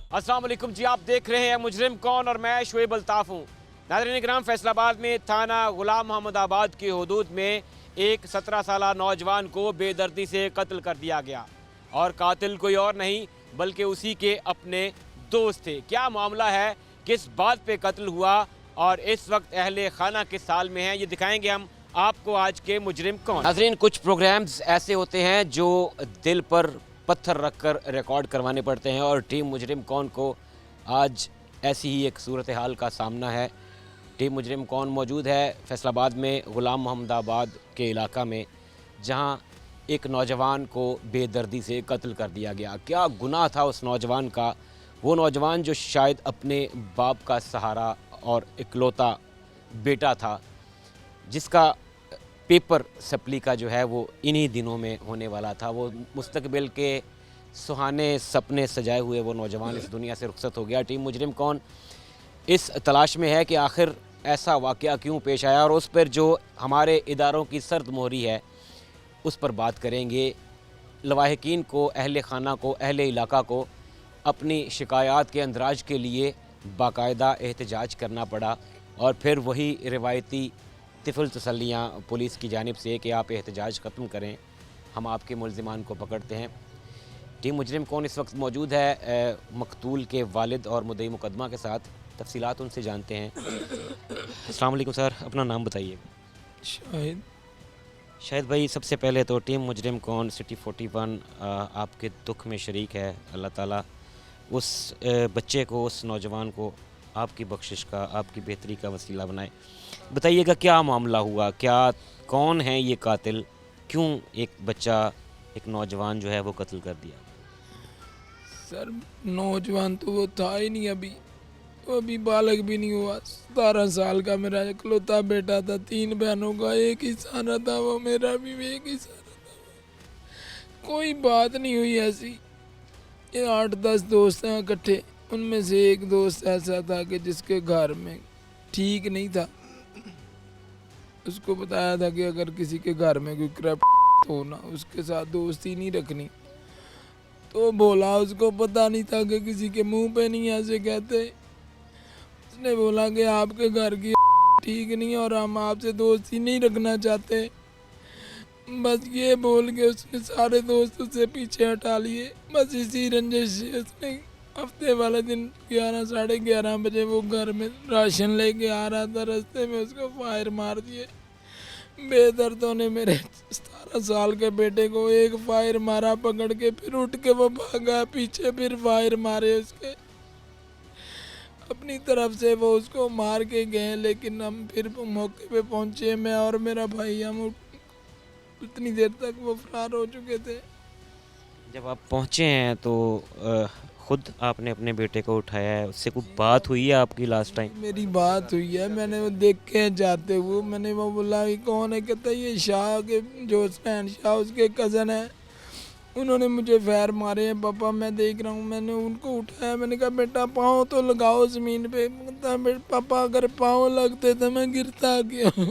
अस्सलाम वालेकुम जी, आप देख रहे हैं मुजरिम कौन और मैं शुएब अल्ताफ़ हूँ। नाज़रीन इकराम, फैसलाबाद में थाना गुलाम मोहम्मद आबाद की हदूद में एक 17 साला नौजवान को बेदर्दी से कत्ल कर दिया गया और कातिल कोई और नहीं बल्कि उसी के अपने दोस्त थे। क्या मामला है, किस बात पे कत्ल हुआ और इस वक्त अहले खाना किस हाल में है, ये दिखाएंगे हम आपको आज के मुजरिम कौन। नाज़रीन, कुछ प्रोग्राम्स ऐसे होते हैं जो दिल पर पत्थर रखकर रिकॉर्ड करवाने पड़ते हैं और टीम मुजरिम कौन को आज ऐसी ही एक सूरत हाल का सामना है। टीम मुजरिम कौन मौजूद है फैसलाबाद में गुलाम मोहम्मद आबाद के इलाका में, जहां एक नौजवान को बेदर्दी से कत्ल कर दिया गया। क्या गुनाह था उस नौजवान का, वो नौजवान जो शायद अपने बाप का सहारा और इकलौता बेटा था, जिसका पेपर सप्ली का जो है वो इन्हीं दिनों में होने वाला था। वो मुस्तकबिल के सुहाने सपने सजाए हुए वो नौजवान इस दुनिया से रुखसत हो गया। टीम मुजरिम कौन इस तलाश में है कि आखिर ऐसा वाक़या क्यों पेश आया और उस पर जो हमारे इदारों की सर्द मोहरी है उस पर बात करेंगे। लवाहिकीन को, अहले खाना को, अहले इलाका को अपनी शिकायत के अंदराज के लिए बाकायदा एहतजाज करना पड़ा और फिर वही रिवायती तिफल तसल्लियाँ पुलिस की जानिब से कि आप एहतजाज ख़त्म करें, हम आपके मुल्ज़िमान को पकड़ते हैं। टीम मुजरिम कौन इस वक्त मौजूद है मकतूल के वालिद और मुद्दई मुकदमा के साथ, तफसीलात उनसे जानते हैं। अस्सलाम वालेकुम सर, अपना नाम बताइए। शाहिद भाई, सबसे पहले तो टीम मुजरिम कौन सिटी 41 आपके दुख में शरीक है। अल्लाह ताला उस बच्चे को, उस नौजवान को आपकी बख्शिश का, आपकी बेहतरी का वसीला बनाए। बताइएगा क्या मामला हुआ, क्या कौन है ये कातिल, क्यों एक बच्चा, एक नौजवान जो है वो कत्ल कर दिया? सर, नौजवान तो वो था ही नहीं, वो अभी बालक भी नहीं हुआ। 17 साल का मेरा इकलौता बेटा था। 3 बहनों का एक ही सहारा था, वो मेरा भी एक ही सहारा था। कोई बात नहीं हुई ऐसी। ये 8-10 दोस्त हैं इकट्ठे, उनमें से एक दोस्त ऐसा था कि जिसके घर में ठीक नहीं था। उसको बताया था कि अगर किसी के घर में कोई करप्ट हो ना, उसके साथ दोस्ती नहीं रखनी। तो बोला, उसको पता नहीं था कि किसी के मुंह पे नहीं ऐसे कहते। उसने बोला कि आपके घर की ठीक नहीं है और हम आपसे दोस्ती नहीं रखना चाहते। बस ये बोल के उसने सारे दोस्त उससे पीछे हटा लिए। बस इसी रंजिश से उसने हफ्ते वाले दिन 11 साढ़े 11 बजे वो घर में राशन लेके आ रहा था, रास्ते में उसको फायर मार दिए। बेदर्दों ने मेरे 17 साल के बेटे को एक फायर मारा पकड़ के, फिर उठ के वो भागा पीछे, फिर फायर मारे उसके अपनी तरफ से। वो उसको मार के गए, लेकिन हम फिर मौके पे पहुंचे, मैं और मेरा भाई। हम उतनी देर तक वो फरार हो चुके थे। जब आप पहुँचे हैं तो ख़ुद आपने अपने बेटे को उठाया है, उससे कोई बात हुई है आपकी लास्ट टाइम? मेरी बात हुई है, मैंने वो देख के जाते हुए, मैंने वो बोला ये कौन है, कहता ये शाह के जो हुसैन शाह उसके कज़न है, उन्होंने मुझे फैर मारे हैं पापा, मैं देख रहा हूँ। मैंने उनको उठाया, मैंने कहा बेटा पाँव तो लगाओ ज़मीन पे। कहता पापा अगर पाँव लगते तो मैं गिरता क्यों?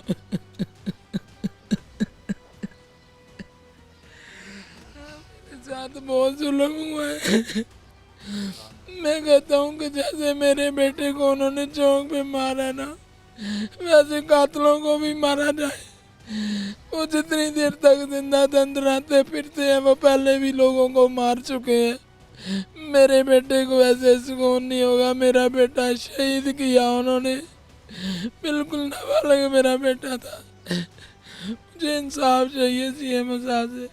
साथ बहुत जुल्म हुआ है। मैं कहता हूँ कि जैसे मेरे बेटे को उन्होंने चौक पे मारा ना, वैसे कातलों को भी मारा जाए। वो जितनी देर तक जिंदा तंदराते फिरते हैं, वो पहले भी लोगों को मार चुके हैं। मेरे बेटे को ऐसे सुकून नहीं होगा। मेरा बेटा शहीद किया उन्होंने, बिल्कुल नाबालिग मेरा बेटा था। मुझे इंसाफ चाहिए सीएम साहब से।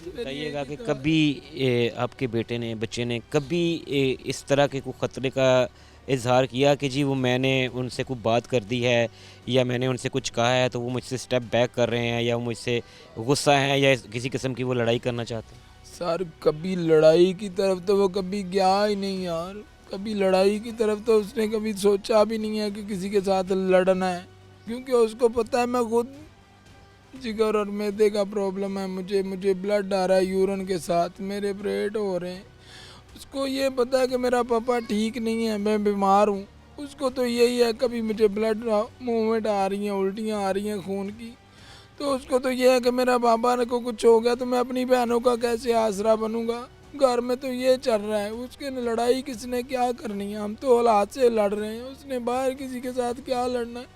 बताइएगा कि कभी आपके बेटे ने, बच्चे ने कभी इस तरह के कोई ख़तरे का इजहार किया कि जी वो मैंने उनसे कोई बात कर दी है या मैंने उनसे कुछ कहा है तो वो मुझसे स्टेप बैक कर रहे हैं, या वो मुझसे गुस्सा है, या किसी किस्म की वो लड़ाई करना चाहते हैं? सर, कभी लड़ाई की तरफ तो वो कभी गया ही नहीं यार। कभी लड़ाई की तरफ तो उसने कभी सोचा भी नहीं है कि किसी के साथ लड़ना है, क्योंकि उसको पता है मैं खुद जिगर और मैदे का प्रॉब्लम है। मुझे ब्लड आ रहा है यूरिन के साथ, मेरे ऑपरेट हो रहे हैं। उसको ये पता है कि मेरा पापा ठीक नहीं है, मैं बीमार हूँ। उसको तो यही है, कभी मुझे ब्लड मूवमेंट आ रही हैं, उल्टियाँ आ रही हैं खून की, तो उसको तो ये है कि मेरा पापा को कुछ हो गया तो मैं अपनी बहनों का कैसे आसरा बनूंगा। घर में तो ये चल रहा है, उसके ने लड़ाई किसने क्या करनी है, हम तो औलाद से लड़ रहे हैं, उसने बाहर किसी के साथ क्या लड़ना है।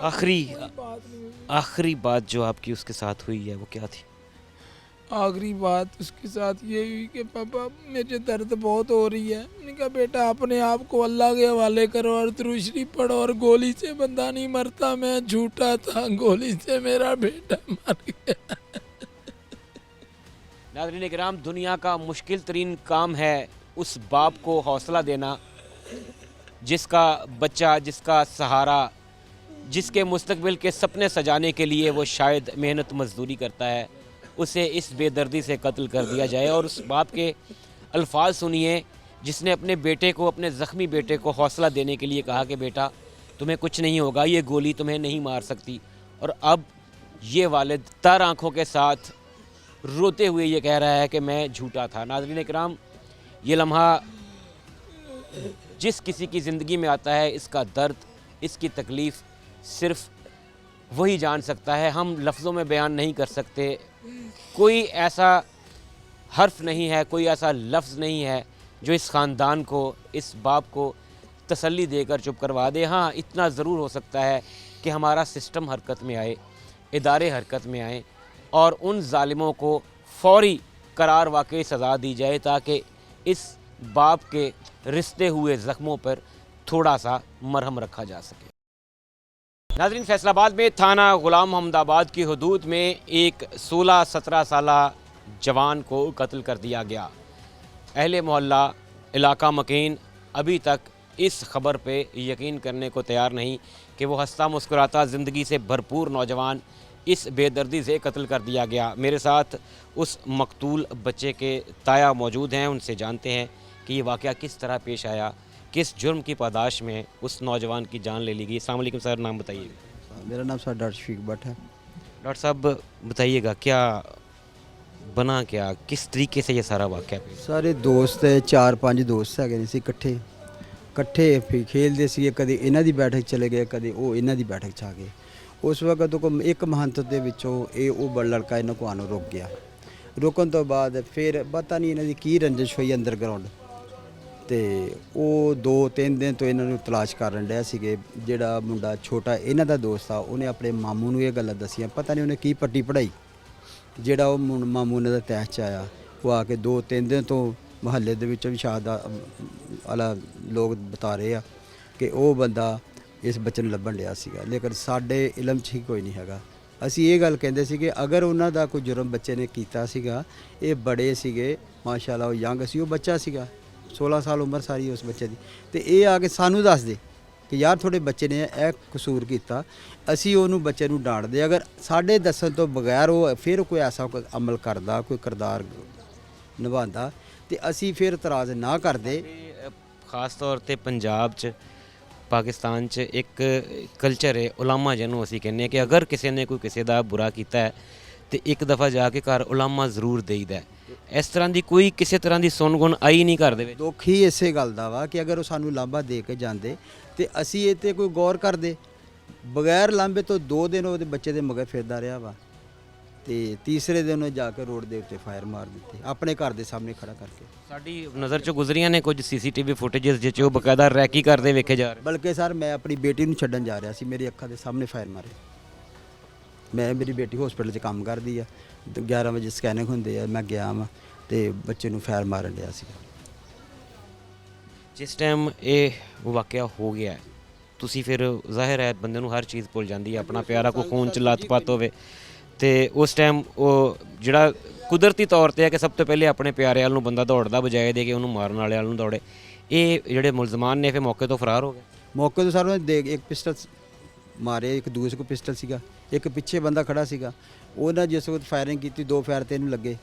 आखिरी कोई बात नहीं हुई। आखिरी बात जो आपकी उसके साथ हुई है वो क्या थी? आखिरी बात उसके साथ ये हुई कि पापा मुझे दर्द बहुत हो रही है। मैंने कहा बेटा अपने आप को अल्लाह के हवाले करो और दुरूशरी पढ़ो, और गोली से बंदा नहीं मरता, मैं झूठा था, गोली से मेरा बेटा मर गया। नाज़रीन इकराम, दुनिया का मुश्किल तरीन काम है उस बाप को हौसला देना जिसका बच्चा, जिसका सहारा, जिसके मुस्तकबिल के सपने सजाने के लिए वो शायद मेहनत मजदूरी करता है, उसे इस बेदर्दी से कत्ल कर दिया जाए। और उस बाप के अल्फाज सुनिए जिसने अपने बेटे को, अपने ज़ख्मी बेटे को हौसला देने के लिए कहा कि बेटा तुम्हें कुछ नहीं होगा, ये गोली तुम्हें नहीं मार सकती। और अब ये वालिद तर आँखों के साथ रोते हुए ये कह रहा है कि मैं झूठा था। नाज़रीन इकराम, ये लम्हा जिस किसी की ज़िंदगी में आता है, इसका दर्द, इसकी तकलीफ़ सिर्फ़ वही जान सकता है, हम लफ्ज़ों में बयान नहीं कर सकते। कोई ऐसा हर्फ नहीं है, कोई ऐसा लफ्ज़ नहीं है जो इस ख़ानदान को, इस बाप को तसल्ली देकर चुप करवा दे। हाँ, इतना ज़रूर हो सकता है कि हमारा सिस्टम हरकत में आए, इदारे हरकत में आएँ और उन ज़ालिमों को फ़ौरी करार वाक़ई सज़ा दी जाए ताकि इस बाप के रिश्ते हुए ज़ख्मों पर थोड़ा सा मरहम रखा जा सके। नाज़रीन, फैसलाबाद में थाना गुलाम मोहम्मदाबाद की हदूद में एक 16-17 साला जवान को कत्ल कर दिया गया। अहले मोहल्ला, इलाका मकीन अभी तक इस खबर पे यकीन करने को तैयार नहीं कि वो हंसता मुस्कुराता ज़िंदगी से भरपूर नौजवान इस बेदर्दी से कत्ल कर दिया गया। मेरे साथ उस मकतूल बच्चे के ताया मौजूद हैं, उनसे जानते हैं कि ये वाक़या किस तरह पेश आया, किस जुर्म की पादाश में उस नौजवान की जान ले ली गई। अस्सलाम वालेकुम सर, नाम बताइए। मेरा नाम सर डॉक्टर शफीक भट्ट है। डॉक्टर साहब बताइएगा, क्या बना, क्या किस तरीके से ये सारा वाक़या पेश? ਸਾਰੇ ਦੋਸਤ 4-5 ਦੋਸਤ ਹੈਗੇ ਨੇ ਸੀ ਇਕੱਠੇ ਫਿਰ ਖੇਲਦੇ ਸੀ। ਕਦੇ ਇਹਨਾਂ ਦੀ ਬੈਠਕ ਚਲੇ ਗਏ, ਕਦੇ ਉਹ ਇਹਨਾਂ ਦੀ ਬੈਠਕ 'ਚ ਆ ਗਏ। ਉਸ ਵਕਤ ਉਹ ਇੱਕ ਮਹੰਤ ਦੇ ਵਿੱਚੋਂ ਉਹ ਲੜਕਾ ਇਹਨਾਂ ਕੋਲ ਆਉਣੋਂ ਰੁਕ ਗਿਆ। ਰੁਕਣ ਤੋਂ ਬਾਅਦ ਫਿਰ ਪਤਾ ਨਹੀਂ ਇਹਨਾਂ ਦੀ ਕੀ ਰੰਜਿਸ਼ ਹੋਈ ਅੰਡਰਗਰਾਉਂਡ, ਤੇ ਉਹ 2-3 ਦਿਨ ਤੋਂ ਇਹਨਾਂ ਨੂੰ ਤਲਾਸ਼ ਕਰਨ ਡਿਆ ਸੀਗੇ। ਜਿਹੜਾ ਮੁੰਡਾ ਛੋਟਾ ਇਹਨਾਂ ਦਾ ਦੋਸਤ ਆ, ਉਹਨੇ ਆਪਣੇ ਮਾਮੂ ਨੂੰ ਇਹ ਗੱਲਾਂ ਦੱਸੀਆਂ। ਪਤਾ ਨਹੀਂ ਉਹਨੇ ਕੀ ਪੱਟੀ ਪੜਾਈ, ਜਿਹੜਾ ਉਹ ਮਾਮੂ ਇਹਨਾਂ ਦਾ ਤਹਿ 'ਚ ਆਇਆ। ਉਹ ਆ ਕੇ 2-3 ਦਿਨ ਤੋਂ ਮੁਹੱਲੇ ਦੇ ਵਿੱਚੋਂ ਵੀ ਸ਼ਾਇਦ ਵਾਲਾ ਲੋਕ ਬਤਾ ਰਹੇ ਆ ਕਿ ਉਹ ਬੰਦਾ ਇਸ ਬੱਚੇ ਨੂੰ ਲੱਭਣ ਡਿਆ ਸੀਗਾ, ਲੇਕਿਨ ਸਾਡੇ ਇਲਮ 'ਚ ਹੀ ਕੋਈ ਨਹੀਂ ਹੈਗਾ। ਅਸੀਂ ਇਹ ਗੱਲ ਕਹਿੰਦੇ ਸੀ ਕਿ ਅਗਰ ਉਹਨਾਂ ਦਾ ਕੋਈ ਜੁਰਮ ਬੱਚੇ ਨੇ ਕੀਤਾ ਸੀਗਾ, ਇਹ ਬੜੇ ਸੀਗੇ ਮਾਸ਼ਾਅੱਲਾ, ਉਹ ਯੰਗ ਸੀ, ਉਹ ਬੱਚਾ ਸੀਗਾ, 16 ਸਾਲ ਉਮਰ ਸਾਰੀ ਉਸ ਬੱਚੇ ਦੀ, ਤੇ ਇਹ ਆ ਕੇ ਸਾਨੂੰ ਦੱਸ ਦੇ ਕਿ ਯਾਰ ਤੁਹਾਡੇ ਬੱਚੇ ਨੇ ਇਹ ਕਸੂਰ ਕੀਤਾ, ਅਸੀਂ ਉਹਨੂੰ ਬੱਚੇ ਨੂੰ ਡਾਂਟਦੇ। ਅਗਰ ਸਾਡੇ ਦੱਸਣ ਤੋਂ ਬਗੈਰ ਉਹ ਫਿਰ ਕੋਈ ਐਸਾ ਕੋਈ ਅਮਲ ਕਰਦਾ, ਕੋਈ ਕਿਰਦਾਰ ਨਿਭਾਉਂਦਾ, ਤੇ ਅਸੀਂ ਫਿਰ ਇਤਰਾਜ਼ ਨਾ ਕਰਦੇ। ਖਾਸ ਤੌਰ ਤੇ ਪੰਜਾਬ 'ਚ, ਪਾਕਿਸਤਾਨ 'ਚ ਇੱਕ ਕਲਚਰ ਹੈ ਉਲਾਮਾ, ਜਿਹਨੂੰ ਅਸੀਂ ਕਹਿੰਦੇ ਹਾਂ ਕਿ ਅਗਰ ਕਿਸੇ ਨੇ ਕੋਈ ਕਿਸੇ ਦਾ ਬੁਰਾ ਕੀਤਾ ਹੈ ਤੇ ਇੱਕ ਦਫਾ ਜਾ ਕੇ ਘਰ ਉਲਾਮਾ ਜ਼ਰੂਰ ਦੇਈਦਾ। ਇਸ ਤਰ੍ਹਾਂ ਦੀ ਕੋਈ ਕਿਸੇ ਤਰ੍ਹਾਂ ਦੀ ਸੁਣ ਗੁਣ ਆਈ ਨਹੀਂ ਘਰ ਦੇ ਵਿੱਚ। ਦੁੱਖ ਹੀ ਇਸੇ ਗੱਲ ਦਾ ਵਾ ਕਿ ਅਗਰ ਉਹ ਸਾਨੂੰ ਲਾਂਭਾ ਦੇ ਕੇ ਜਾਂਦੇ ਤੇ ਅਸੀਂ ਇਹ 'ਤੇ ਕੋਈ ਗੌਰ ਕਰਦੇ। ਬਗੈਰ ਲਾਂਭੇ ਤੋਂ 2 ਦਿਨ ਉਹਦੇ ਬੱਚੇ ਦੇ ਮਗਰ ਫਿਰਦਾ ਰਿਹਾ ਵਾ, ਤੇ ਤੀਸਰੇ ਦਿਨ ਉਹ ਜਾ ਕੇ ਰੋਡ ਦੇ ਉੱਤੇ ਫਾਇਰ ਮਾਰ ਦਿੱਤੇ ਆਪਣੇ ਘਰ ਦੇ ਸਾਹਮਣੇ ਖੜਾ ਕਰਕੇ। ਸਾਡੀ ਨਜ਼ਰ 'ਚੋਂ ਗੁਜ਼ਰੀਆਂ ਨੇ ਕੁਝ ਸੀਸੀਟੀਵੀ ਫੁਟੇजेस ਜਿਹ 'ਚ ਉਹ ਬਕਾਇਦਾ ਰੈਕੀ ਕਰਦੇ ਵੇਖੇ ਜਾ ਰਹੇ। ਬਲਕਿ ਸਰ ਮੈਂ ਆਪਣੀ ਬੇਟੀ ਨੂੰ ਛੱਡਣ ਜਾ ਰਿਹਾ ਸੀ, ਮੇਰੀ ਅੱਖਾਂ ਦੇ ਸਾਹਮਣੇ ਫਾਇਰ ਮਾਰੇ। ਮੇਰੀ ਬੇਟੀ ਹਸਪੀਟਲ 'ਚ ਕੰਮ ਕਰਦੀ ਆ, 11 ਵਜੇ ਸਕੈਨਿੰਗ ਹੁੰਦੇ ਆ, ਮੈਂ ਗਿਆ ਵਾਂ ਤੇ ਬੱਚੇ ਨੂੰ ਫਾਇਰ ਮਾਰਨ ਡਿਆ ਸੀ। ਜਿਸ ਟਾਈਮ ਇਹ ਵਾਕਿਆ ਹੋ ਗਿਆ, ਤੁਸੀਂ ਫਿਰ ਜ਼ਾਹਿਰ ਹੈ ਬੰਦੇ ਨੂੰ ਹਰ ਚੀਜ਼ ਭੁੱਲ ਜਾਂਦੀ ਹੈ, ਆਪਣਾ ਪਿਆਰਾ ਕੋਈ ਖੂਨ 'ਚ ਲੱਤ-ਪੱਤ ਹੋਵੇ ਤੇ ਉਸ ਟਾਈਮ ਉਹ ਜਿਹੜਾ ਕੁਦਰਤੀ ਤੌਰ ਤੇ ਹੈ ਕਿ ਸਭ ਤੋਂ ਪਹਿਲੇ ਆਪਣੇ ਪਿਆਰੇ ਵਾਲ ਨੂੰ ਬੰਦਾ ਦੌੜਦਾ ਬਜਾਏ ਦੇ ਕੇ ਉਹਨੂੰ ਮਾਰਨ ਵਾਲੇ ਵਾਲ ਨੂੰ ਦੌੜੇ। ਇਹ ਜਿਹੜੇ ਮੁਲਜ਼ਮਾਨ ਨੇ ਫਿਰ ਮੌਕੇ ਤੋਂ ਫਰਾਰ ਹੋ ਗਏ। ਮੌਕੇ ਤੋਂ ਸਰ ਉਹਨੇ ਇੱਕ ਪਿਸਟਲ ਮਾਰੇ, ਇੱਕ ਦੂਸਰੇ ਕੋਲ ਪਿਸਟਲ ਸੀਗਾ, ਇੱਕ ਪਿੱਛੇ ਬੰਦਾ ਖੜਾ ਸੀਗਾ। ਉਹਨਾਂ ਜਿਸ ਵਕਤ ਫਾਇਰਿੰਗ ਕੀਤੀ, 2 ਫਾਇਰ ਤੇ ਇਹਨੂੰ ਲੱਗੇ,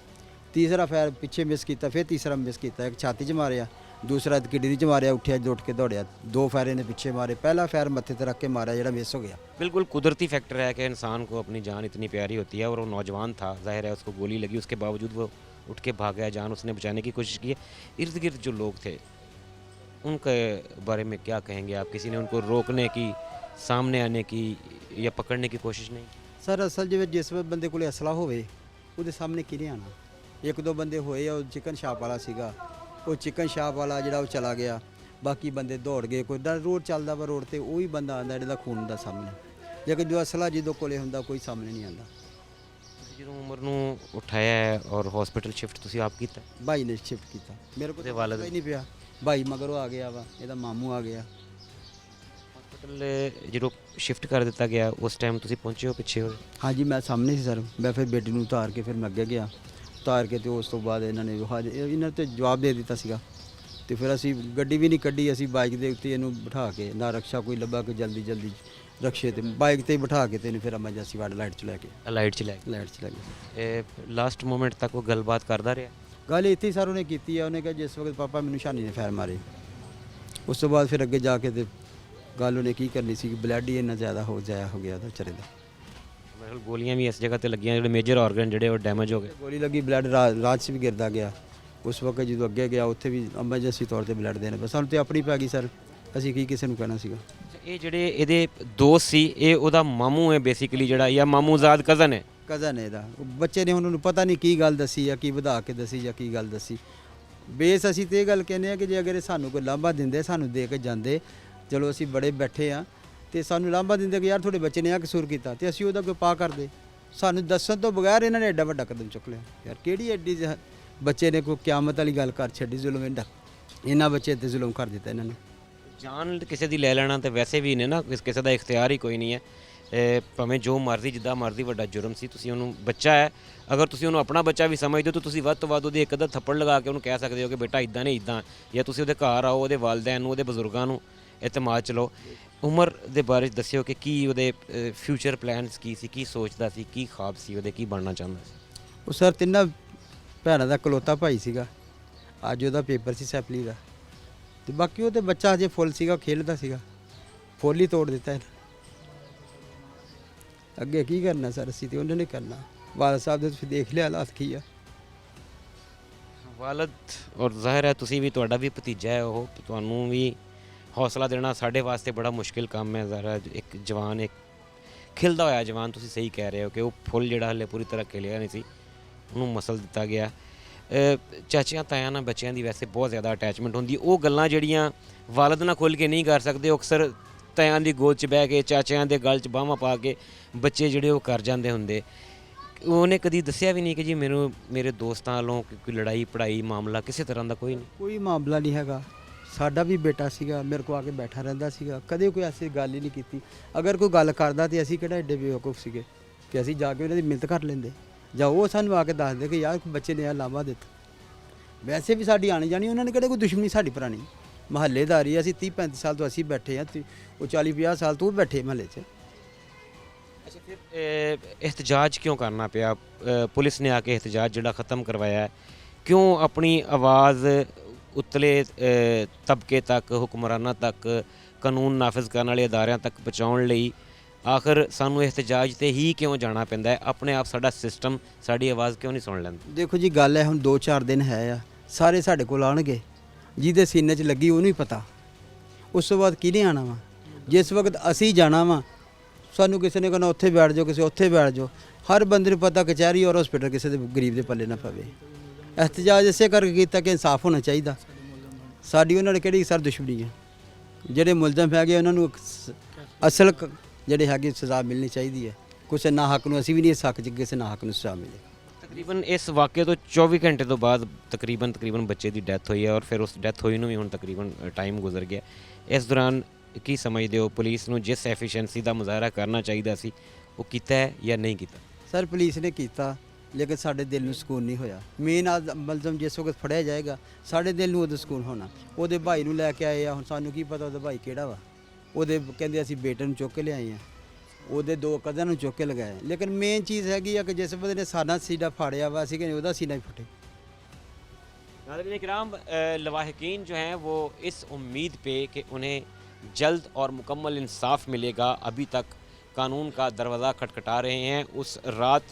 ਤੀਸਰਾ ਫਾਇਰ ਪਿੱਛੇ ਮਿਸ ਕੀਤਾ, ਫਿਰ ਤੀਸਰਾ ਮਿਸ ਕੀਤਾ, ਇੱਕ ਛਾਤੀ 'ਚ ਮਾਰਿਆ, ਦੂਸਰਾ ਕਿਡਨੀ 'ਚ ਮਾਰਿਆ, ਉੱਠਿਆ ਜੁੱਟ ਕੇ ਦੌੜਿਆ। 2 ਫਾਇਰ ਇਹਨੇ ਪਿੱਛੇ ਮਾਰੇ, ਪਹਿਲਾ ਫਾਇਰ मत्थे ਤੇ ਰੱਖ ਕੇ ਮਾਰਿਆ ਜਿਹੜਾ मिस हो गया। बिल्कुल कुदरती फैक्टर है कि इंसान को अपनी जान इतनी प्यारी होती है और वो नौजवान था, जाहिर है उसको गोली लगी, उसके बावजूद वो उठ के भाग गया, जान उसने बचाने की कोशिश की है। इर्द गिर्द जो लोग थे उनके बारे में क्या कहेंगे आप? किसी ने उनको रोकने की, सामने आने की या पकड़ने की कोशिश नहीं? ਸਰ ਅਸਲ ਜਿਵੇਂ ਜਿਸ ਵੇਲੇ ਬੰਦੇ ਕੋਲੇ ਅਸਲਾ ਹੋਵੇ ਉਹਦੇ ਸਾਹਮਣੇ ਕਿਹਨੇ ਆਣਾ? ਇੱਕ ਦੋ ਬੰਦੇ ਹੋਏ ਆ, ਉਹ ਚਿਕਨ ਸ਼ਾਪ ਵਾਲਾ ਸੀਗਾ, ਉਹ ਚਿਕਨ ਸ਼ਾਪ ਵਾਲਾ ਜਿਹੜਾ ਉਹ ਚਲਾ ਗਿਆ, ਬਾਕੀ ਬੰਦੇ ਦੌੜ ਗਏ। ਕੋਈ ਰੋਡ ਚੱਲਦਾ ਵਾ, ਰੋਡ ਤੇ ਉਹੀ ਬੰਦਾ ਆਉਂਦਾ ਜਿਹਦਾ ਖੂਨ ਹੁੰਦਾ ਸਾਹਮਣੇ, ਲੇਕਿਨ ਜੋ ਅਸਲਾ ਜਿਹਦੇ ਕੋਲੇ ਹੁੰਦਾ ਕੋਈ ਸਾਹਮਣੇ ਨਹੀਂ ਆਉਂਦਾ। ਤੁਸੀਂ ਜਦੋਂ ਉਮਰ ਨੂੰ ਉਠਾਇਆ ਹੈ ਔਰ ਹਸਪੀਟਲ ਸ਼ਿਫਟ ਤੁਸੀਂ ਆਪ ਕੀਤਾ? ਭਾਈ ਨੇ ਸ਼ਿਫਟ ਕੀਤਾ, ਮੇਰੇ ਕੋਲ ਉਹਦੇ ਵਾਲਿਦ? ਪਤਾ ਹੀ ਨਹੀਂ ਪਿਆ। ਭਾਈ ਮਗਰੋਂ ਆ ਗਿਆ ਵਾ, ਇਹਦਾ ਮਾਮੂ ਆ ਗਿਆ। ਹਸਪੀਟਲ ਜਦੋਂ ਸ਼ਿਫਟ ਕਰ ਦਿੱਤਾ ਗਿਆ ਉਸ ਟਾਈਮ ਤੁਸੀਂ ਪਹੁੰਚੇ ਹੋ, ਪਿੱਛੇ ਹੋ? ਹਾਂਜੀ ਮੈਂ ਸਾਹਮਣੇ ਸੀ ਸਰ। ਮੈਂ ਫਿਰ ਬੇਟੀ ਨੂੰ ਉਤਾਰ ਕੇ ਫਿਰ ਮੈਂ ਅੱਗੇ ਗਿਆ, ਉਤਾਰ ਕੇ ਤੇ ਉਸ ਤੋਂ ਬਾਅਦ ਇਹਨਾਂ ਨੇ ਇਹਨਾਂ ਤੇ ਜਵਾਬ ਦੇ ਦਿੱਤਾ ਸੀਗਾ। ਤੇ ਫਿਰ ਅਸੀਂ ਗੱਡੀ ਵੀ ਨਹੀਂ ਕੱਢੀ, ਅਸੀਂ ਬਾਈਕ ਦੇ ਉੱਤੇ ਇਹਨੂੰ ਬਿਠਾ ਕੇ, ਨਾ ਰਕਸ਼ਾ ਕੋਈ ਲੱਭਾ ਕਿ ਜਲਦੀ ਜਲਦੀ ਰਕਸ਼ੇ ਤੇ ਬਾਈਕ ਤੇ ਹੀ ਬਿਠਾ ਕੇ ਤੇ ਇਹਨੂੰ ਫਿਰ ਐਮਰਜੈਂਸੀ ਵਾਰਡ ਲਾਈਟ ਚ ਲੈ ਕੇ ਲਾਈਟ ਚ ਲੈ ਲਾਈਟ ਚ ਲੈ ਗਏ। ਗਏ। ਲਾਸਟ ਮੂਮੈਂਟ ਤੱਕ ਉਹ ਗੱਲਬਾਤ ਕਰਦਾ ਰਿਹਾ? ਗੱਲ ਇੱਥੇ ਹੀ ਸਰ ਉਹਨੇ ਕੀਤੀ ਆ, ਉਹਨੇ ਕਿਹਾ ਜਿਸ ਵਕਤ ਪਾਪਾ ਮੈਨੂੰ ਸ਼ਾਨੀ ਨੇ ਫੈਰ ਮਾਰੇ, ਉਸ ਤੋਂ ਬਾਅਦ ਫਿਰ ਅੱਗੇ ਜਾ ਕੇ ਤੇ ਗੱਲ ਉਹਨੇ ਕੀ ਕਰਨੀ ਸੀ ਕਿ ਬਲੱਡ ਹੀ ਇੰਨਾ ਜ਼ਿਆਦਾ ਹੋ ਗਿਆ ਉਹਦਾ ਵਿਚਾਰੇ ਦਾ। ਮੇਰੇ ਕੋਲ ਗੋਲੀਆਂ ਵੀ ਇਸ ਜਗ੍ਹਾ ਤੇ ਲੱਗੀਆਂ, ਜਿਹੜੇ ਮੇਜਰ ਆਰਗਨ ਜਿਹੜੇ ਉਹ ਡੈਮੇਜ ਹੋ ਗਏ। ਗੋਲੀ ਲੱਗੀ, ਬਲੱਡ ਰਾਤ 'ਚ ਵੀ ਗਿਰਦਾ ਗਿਆ। ਉਸ ਵਕਤ ਜਦੋਂ ਅੱਗੇ ਗਿਆ ਉੱਥੇ ਵੀ ਐਮਰਜੈਂਸੀ ਤੌਰ ਤੇ ਬਲੱਡ ਦੇਣਾ ਪਿਆ। ਸਾਨੂੰ ਤੇ ਆਪਣੀ ਪੈ ਗਈ ਸਰ, ਅਸੀਂ ਕੀ ਕਿਸੇ ਨੂੰ ਕਹਿਣਾ ਸੀਗਾ। ਇਹ ਜਿਹੜੇ ਇਹਦੇ ਦੋਸਤ ਸੀ, ਇਹ ਉਹਦਾ ਮਾਮੂ ਹੈ ਬੇਸਿਕਲੀ ਜਿਹੜਾ, ਜਾਂ ਮਾਮੂਜ਼ਾਦ ਕਜ਼ਨ ਹੈ? ਕਜ਼ਨ ਹੈ ਇਹਦਾ। ਉਹ ਬੱਚੇ ਨੇ ਉਹਨਾਂ ਨੂੰ ਪਤਾ ਨਹੀਂ ਕੀ ਗੱਲ ਦੱਸੀ ਜਾਂ ਕੀ ਵਧਾ ਕੇ ਦੱਸੀ ਜਾਂ ਕੀ ਗੱਲ ਦੱਸੀ। ਬੇਸ ਅਸੀਂ ਤੇ ਇਹ ਗੱਲ ਕਹਿੰਦੇ ਆ ਕਿ ਜੇ ਅਗਰ ਇਹ ਸਾਨੂੰ ਕੋਈ ਲਾਂਭਾ ਦਿੰਦੇ, ਸਾਨੂੰ ਦੇ ਕੇ ਜਾਂਦੇ, ਚਲੋ ਅਸੀਂ ਬੜੇ ਬੈਠੇ ਆ ਤੇ ਸਾਨੂੰ ਲਾਂਭਾ ਦਿੰਦੇ ਕਿ ਯਾਰ ਤੁਹਾਡੇ ਬੱਚੇ ਨੇ ਆ ਕਸੂਰ ਕੀਤਾ, ਤੇ ਅਸੀਂ ਉਹਦਾ ਕੋਈ ਪਾ ਕਰਦੇ। ਸਾਨੂੰ ਦੱਸਣ ਤੋਂ ਬਗੈਰ ਇਹਨਾਂ ਨੇ ਐਡਾ ਵੱਡਾ ਕਦਮ ਚੁੱਕ ਲਿਆ। ਯਾਰ ਕਿਹੜੀ ਐਡੀ ਬੱਚੇ ਨੇ ਕੋਈ ਕਿਆਮਤ ਵਾਲੀ ਗੱਲ ਕਰ ਛੱਡੀ, ਜ਼ੁਲਮ ਇਹਨਾਂ ਬੱਚੇ ਤੇ ਜ਼ੁਲਮ ਕਰ ਦਿੱਤਾ ਇਹਨਾਂ ਨੇ। ਜਾਨ ਕਿਸੇ ਦੀ ਲੈ ਲੈਣਾ ਤੇ ਵੈਸੇ ਵੀ ਨੇ ਨਾ, ਕਿਸੇ ਦਾ ਇਖਤਿਆਰ ਹੀ ਕੋਈ ਨਹੀਂ ਹੈ। ਭਾਵੇਂ ਜੋ ਮਰਜ਼ੀ ਜਿੱਦਾਂ ਮਰਜ਼ੀ ਵੱਡਾ ਜੁਰਮ ਸੀ, ਤੁਸੀਂ ਉਹਨੂੰ ਬੱਚਾ ਹੈ, ਅਗਰ ਤੁਸੀਂ ਉਹਨੂੰ ਆਪਣਾ ਬੱਚਾ ਵੀ ਸਮਝਦੇ ਹੋ ਤਾਂ ਤੁਸੀਂ ਵੱਧ ਤੋਂ ਵੱਧ ਉਹਦੇ ਇੱਕ ਅੱਧਾ ਥੱਪੜ ਲਗਾ ਕੇ ਉਹਨੂੰ ਕਹਿ ਸਕਦੇ ਹੋ ਕਿ ਬੇਟਾ ਇਦਾਂ ਨਹੀਂ ਇਦਾਂ, ਜਾਂ ਤੁਸੀਂ ਉਹਦੇ ਘਰ ਆਓ, ਉਹਦੇ ਵਾਲਿਦੈਨ ਨੂੰ, ਉਹਦੇ ਬਜ਼ੁਰਗਾਂ ਨੂੰ ਇਤਮਾਦ ਚ ਲਓ। ਉਮਰ ਦੇ ਬਾਰੇ ਦੱਸਿਓ ਕਿ ਕੀ ਉਹਦੇ ਫਿਊਚਰ ਪਲਾਨਸ ਕੀ ਸੀ, ਕੀ ਸੋਚਦਾ ਸੀ, ਕੀ ਖਾਬ ਸੀ ਉਹਦੇ, ਕੀ ਬਣਨਾ ਚਾਹੁੰਦਾ ਸੀ? ਉਹ ਸਰ ਤਿੰਨਾਂ ਭੈਣਾਂ ਦਾ ਇਕਲੌਤਾ ਭਾਈ ਸੀਗਾ। ਅੱਜ ਉਹਦਾ ਪੇਪਰ ਸੀ ਸੈਪਲੀ ਦਾ, ਤੇ ਬਾਕੀ ਉਹ ਤੇ ਬੱਚਾ ਅਜੇ ਫੁੱਲ ਸੀਗਾ, ਖੇਡਦਾ ਸੀਗਾ, ਫੁੱਲ ਹੀ ਤੋੜ ਦਿੱਤਾ ਇਹਨੇ। ਅੱਗੇ ਕੀ ਕਰਨਾ ਸਰ, ਅਸੀਂ ਤੇ ਉਹਨਾਂ ਨੇ ਕਰਨਾ। ਵਾਲਦ ਸਾਹਿਬ ਦੇ ਤੁਸੀਂ ਦੇਖ ਲਿਆ ਹਾਲਾਤ ਕੀ ਆ। ਵਾਲਦ ਔਰ ਜ਼ਾਹਿਰ ਹੈ ਤੁਸੀਂ ਵੀ, ਤੁਹਾਡਾ ਵੀ ਭਤੀਜਾ ਹੈ ਉਹ, ਤੁਹਾਨੂੰ ਵੀ ਹੌਸਲਾ ਦੇਣਾ ਸਾਡੇ ਵਾਸਤੇ ਬੜਾ ਮੁਸ਼ਕਿਲ ਕੰਮ ਹੈ। ਜ਼ਰਾ ਇੱਕ ਜਵਾਨ, ਇੱਕ ਖਿਲਦਾ ਹੋਇਆ ਜਵਾਨ, ਤੁਸੀਂ ਸਹੀ ਕਹਿ ਰਹੇ ਹੋ ਕਿ ਉਹ ਫੁੱਲ ਜਿਹੜਾ ਹਲੇ ਪੂਰੀ ਤਰ੍ਹਾਂ ਖਿਲਿਆ ਨਹੀਂ ਸੀ, ਉਹਨੂੰ ਮਸਲ ਦਿੱਤਾ ਗਿਆ। ਚਾਚਿਆਂ ਤਾਇਆਂ ਨਾਲ ਬੱਚਿਆਂ ਦੀ ਵੈਸੇ ਬਹੁਤ ਜ਼ਿਆਦਾ ਅਟੈਚਮੈਂਟ ਹੁੰਦੀ। ਉਹ ਗੱਲਾਂ ਜਿਹੜੀਆਂ ਵਾਲਦ ਨਾਲ ਖੁੱਲ੍ਹ ਕੇ ਨਹੀਂ ਕਰ ਸਕਦੇ, ਉਹ ਅਕਸਰ ਤਾਇਆਂ ਦੀ ਗੋਦ 'ਚ ਬਹਿ ਕੇ, ਚਾਚਿਆਂ ਦੇ ਗਲ 'ਚ ਬਾਹਾਂ ਪਾ ਕੇ ਬੱਚੇ ਜਿਹੜੇ ਉਹ ਕਰ ਜਾਂਦੇ ਹੁੰਦੇ। ਉਹਨੇ ਕਦੀ ਦੱਸਿਆ ਵੀ ਨਹੀਂ ਕਿ ਜੀ ਮੈਨੂੰ ਮੇਰੇ ਦੋਸਤਾਂ ਵੱਲੋਂ ਕੋਈ ਲੜਾਈ ਪੜਾਈ ਮਾਮਲਾ ਕਿਸੇ ਤਰ੍ਹਾਂ ਦਾ ਕੋਈ ਨਹੀਂ? ਕੋਈ ਮਾਮਲਾ ਨਹੀਂ ਹੈਗਾ। ਸਾਡਾ ਵੀ ਬੇਟਾ ਸੀਗਾ, ਮੇਰੇ ਕੋਲ ਆ ਕੇ ਬੈਠਾ ਰਹਿੰਦਾ ਸੀਗਾ, ਕਦੇ ਕੋਈ ਐਸੀ ਗੱਲ ਹੀ ਨਹੀਂ ਕੀਤੀ। ਅਗਰ ਕੋਈ ਗੱਲ ਕਰਦਾ ਤੇ ਅਸੀਂ ਕਿਹੜਾ ਐਡੇ ਬੇਵਕੂਫ ਸੀਗੇ ਕਿ ਅਸੀਂ ਜਾ ਕੇ ਉਹਨਾਂ ਦੀ ਮਿੰਨਤ ਕਰ ਲੈਂਦੇ, ਜਾਂ ਉਹ ਸਾਨੂੰ ਆ ਕੇ ਦੱਸਦੇ ਕਿ ਯਾਰ ਬੱਚੇ ਨੇ ਆ ਲਾਂਭਾ ਦਿੱਤਾ। ਵੈਸੇ ਵੀ ਸਾਡੀ ਆਣੀ ਜਾਣੀ, ਉਹਨਾਂ ਨੇ ਕਿਹੜੇ ਕੋਈ ਦੁਸ਼ਮਣੀ ਸਾਡੀ ਪੁਰਾਣੀ ਮਹੱਲੇਦਾਰੀ। ਅਸੀਂ 30-35 ਸਾਲ ਤੋਂ ਅਸੀਂ ਬੈਠੇ ਹਾਂ, ਉਹ 40-50 ਸਾਲ ਤੋਂ ਬੈਠੇ ਮਹੱਲੇ 'ਚ। ਅੱਛਾ, ਫਿਰ ਇਹਤਜਾਜ ਕਿਉਂ ਕਰਨਾ ਪਿਆ? ਪੁਲਿਸ ਨੇ ਆ ਕੇ ਇਹਤਜਾਜ ਜਿਹੜਾ ख़त्म ਕਰਵਾਇਆ, ਕਿਉਂ ਆਪਣੀ ਆਵਾਜ਼ ਉਤਲੇ ਤਬਕੇ ਤੱਕ, ਹੁਕਮਰਾਨਾਂ ਤੱਕ, ਕਾਨੂੰਨ ਨਾਫਿਜ਼ ਕਰਨ ਵਾਲੇ ਅਦਾਰਿਆਂ ਤੱਕ ਪਹੁੰਚਾਉਣ ਲਈ ਆਖਰ ਸਾਨੂੰ ਇਹਤਜਾਜ ਤੇ ਹੀ ਕਿਉਂ ਜਾਣਾ ਪੈਂਦਾ ਹੈ? ਆਪਣੇ ਆਪ ਸਾਡਾ ਸਿਸਟਮ ਸਾਡੀ ਆਵਾਜ਼ ਕਿਉਂ ਨਹੀਂ ਸੁਣ ਲੈਂਦਾ? ਦੇਖੋ ਜੀ ਗੱਲ ਹੈ, ਹੁਣ 2-4 ਦਿਨ ਹੈ ਆ, ਸਾਰੇ ਸਾਡੇ ਕੋਲ ਆਉਣਗੇ, ਜਿਹਦੇ ਸੀਨੇ 'ਚ ਲੱਗੀ ਉਹਨੂੰ ਹੀ ਪਤਾ। ਉਸ ਤੋਂ ਬਾਅਦ ਕਿਹਨੇ ਆਉਣਾ ਵਾ? ਜਿਸ ਵਕਤ ਅਸੀਂ ਜਾਣਾ ਵਾ, ਸਾਨੂੰ ਕਿਸੇ ਨੇ ਕਹਿਣਾ ਉੱਥੇ ਬੈਠ ਜਾਓ, ਕਿਸੇ ਉੱਥੇ ਬੈਠ ਜਾਓ। ਹਰ ਬੰਦੇ ਨੂੰ ਪਤਾ ਕਚਹਿਰੀ ਔਰ ਹਸਪੀਟਲ ਕਿਸੇ ਦੇ ਗਰੀਬ ਦੇ ਪੱਲੇ ਨਾ ਪਵੇ। ਇਹਤਜਾਜ ਇਸੇ ਕਰਕੇ ਕੀਤਾ ਕਿ ਇਨਸਾਫ ਹੋਣਾ ਚਾਹੀਦਾ। ਸਾਡੀ ਉਹਨਾਂ ਨੇ ਕਿਹੜੀ ਸਰ ਦੁਸ਼ਮਣੀ ਹੈ? ਜਿਹੜੇ ਮੁਲਜ਼ਮ ਹੈਗੇ ਉਹਨਾਂ ਨੂੰ ਅਸਲ ਜਿਹੜੇ ਹੈਗੇ ਸਜ਼ਾ ਮਿਲਣੀ ਚਾਹੀਦੀ ਹੈ। ਕਿਸੇ ਨਾ ਹੱਕ ਨੂੰ ਅਸੀਂ ਵੀ ਨਹੀਂ ਇਸ ਹੱਕ 'ਚ ਕਿਸੇ ਨਾ ਹੱਕ ਨੂੰ ਸਜ਼ਾ ਮਿਲੇ। ਤਕਰੀਬਨ ਇਸ ਵਾक़ੇ ਤੋਂ 24 ਘੰਟੇ ਤੋਂ ਬਾਅਦ ਤਕਰੀਬਨ ਬੱਚੇ ਦੀ ਡੈਥ ਹੋਈ ਹੈ, ਔਰ ਫਿਰ ਉਸ ਡੈਥ ਹੋਈ ਨੂੰ ਵੀ ਹੁਣ ਤਕਰੀਬਨ ਟਾਈਮ ਗੁਜ਼ਰ ਗਿਆ। ਇਸ ਦੌਰਾਨ ਕੀ ਸਮਝਦੇ ਹੋ, ਪੁਲਿਸ ਨੂੰ ਜਿਸ ਐਫੀਸ਼ੀਐਂਸੀ ਦਾ ਮੁਜ਼ਾਹਰਾ ਕਰਨਾ ਚਾਹੀਦਾ ਸੀ ਉਹ ਕੀਤਾ ਹੈ ਜਾਂ ਨਹੀਂ ਕੀਤਾ? ਸਰ ਪੁਲਿਸ ਨੇ ਕੀਤਾ, ਲੇਕਿਨ ਸਾਡੇ ਦਿਲ ਨੂੰ ਸਕੂਨ ਨਹੀਂ ਹੋਇਆ। ਮੇਨ ਮੁਲਜ਼ਮ ਜਿਸ ਵਕਤ ਫੜਿਆ ਜਾਏਗਾ, ਸਾਡੇ ਦਿਲ ਨੂੰ ਉਦੋਂ ਸਕੂਨ ਹੋਣਾ। ਉਹਦੇ ਭਾਈ ਨੂੰ ਲੈ ਕੇ ਆਏ ਆ, ਹੁਣ ਸਾਨੂੰ ਕੀ ਪਤਾ ਉਹਦਾ ਭਾਈ ਕਿਹੜਾ ਵਾ। ਉਹਦੇ ਕਹਿੰਦੇ ਅਸੀਂ ਬੇਟੇ ਨੂੰ ਚੁੱਕ ਕੇ ਲਿਆਏ ਆ, ਉਹਦੇ 2 ਕਜ਼ਨ ਨੂੰ ਚੁੱਕ ਕੇ ਲਗਾਏ। ਲੇਕਿਨ ਮੇਨ ਚੀਜ਼ ਹੈਗੀ ਆ ਕਿ ਜਿਸ ਬੰਦੇ ਨੇ ਸਾਡਾ ਸੀਨਾ ਫਾੜਿਆ ਵਾ, ਅਸੀਂ ਕਹਿੰਦੇ ਉਹਦਾ ਸੀਨਾ ਹੀ ਫਟੇ। नाज़रीन इकराम, लवाहिकीन जो हैं वो इस उम्मीद पे कि उन्हें जल्द और मुकम्मल इंसाफ मिलेगा, अभी तक कानून का दरवाज़ा खटखटा रहे हैं। उस रात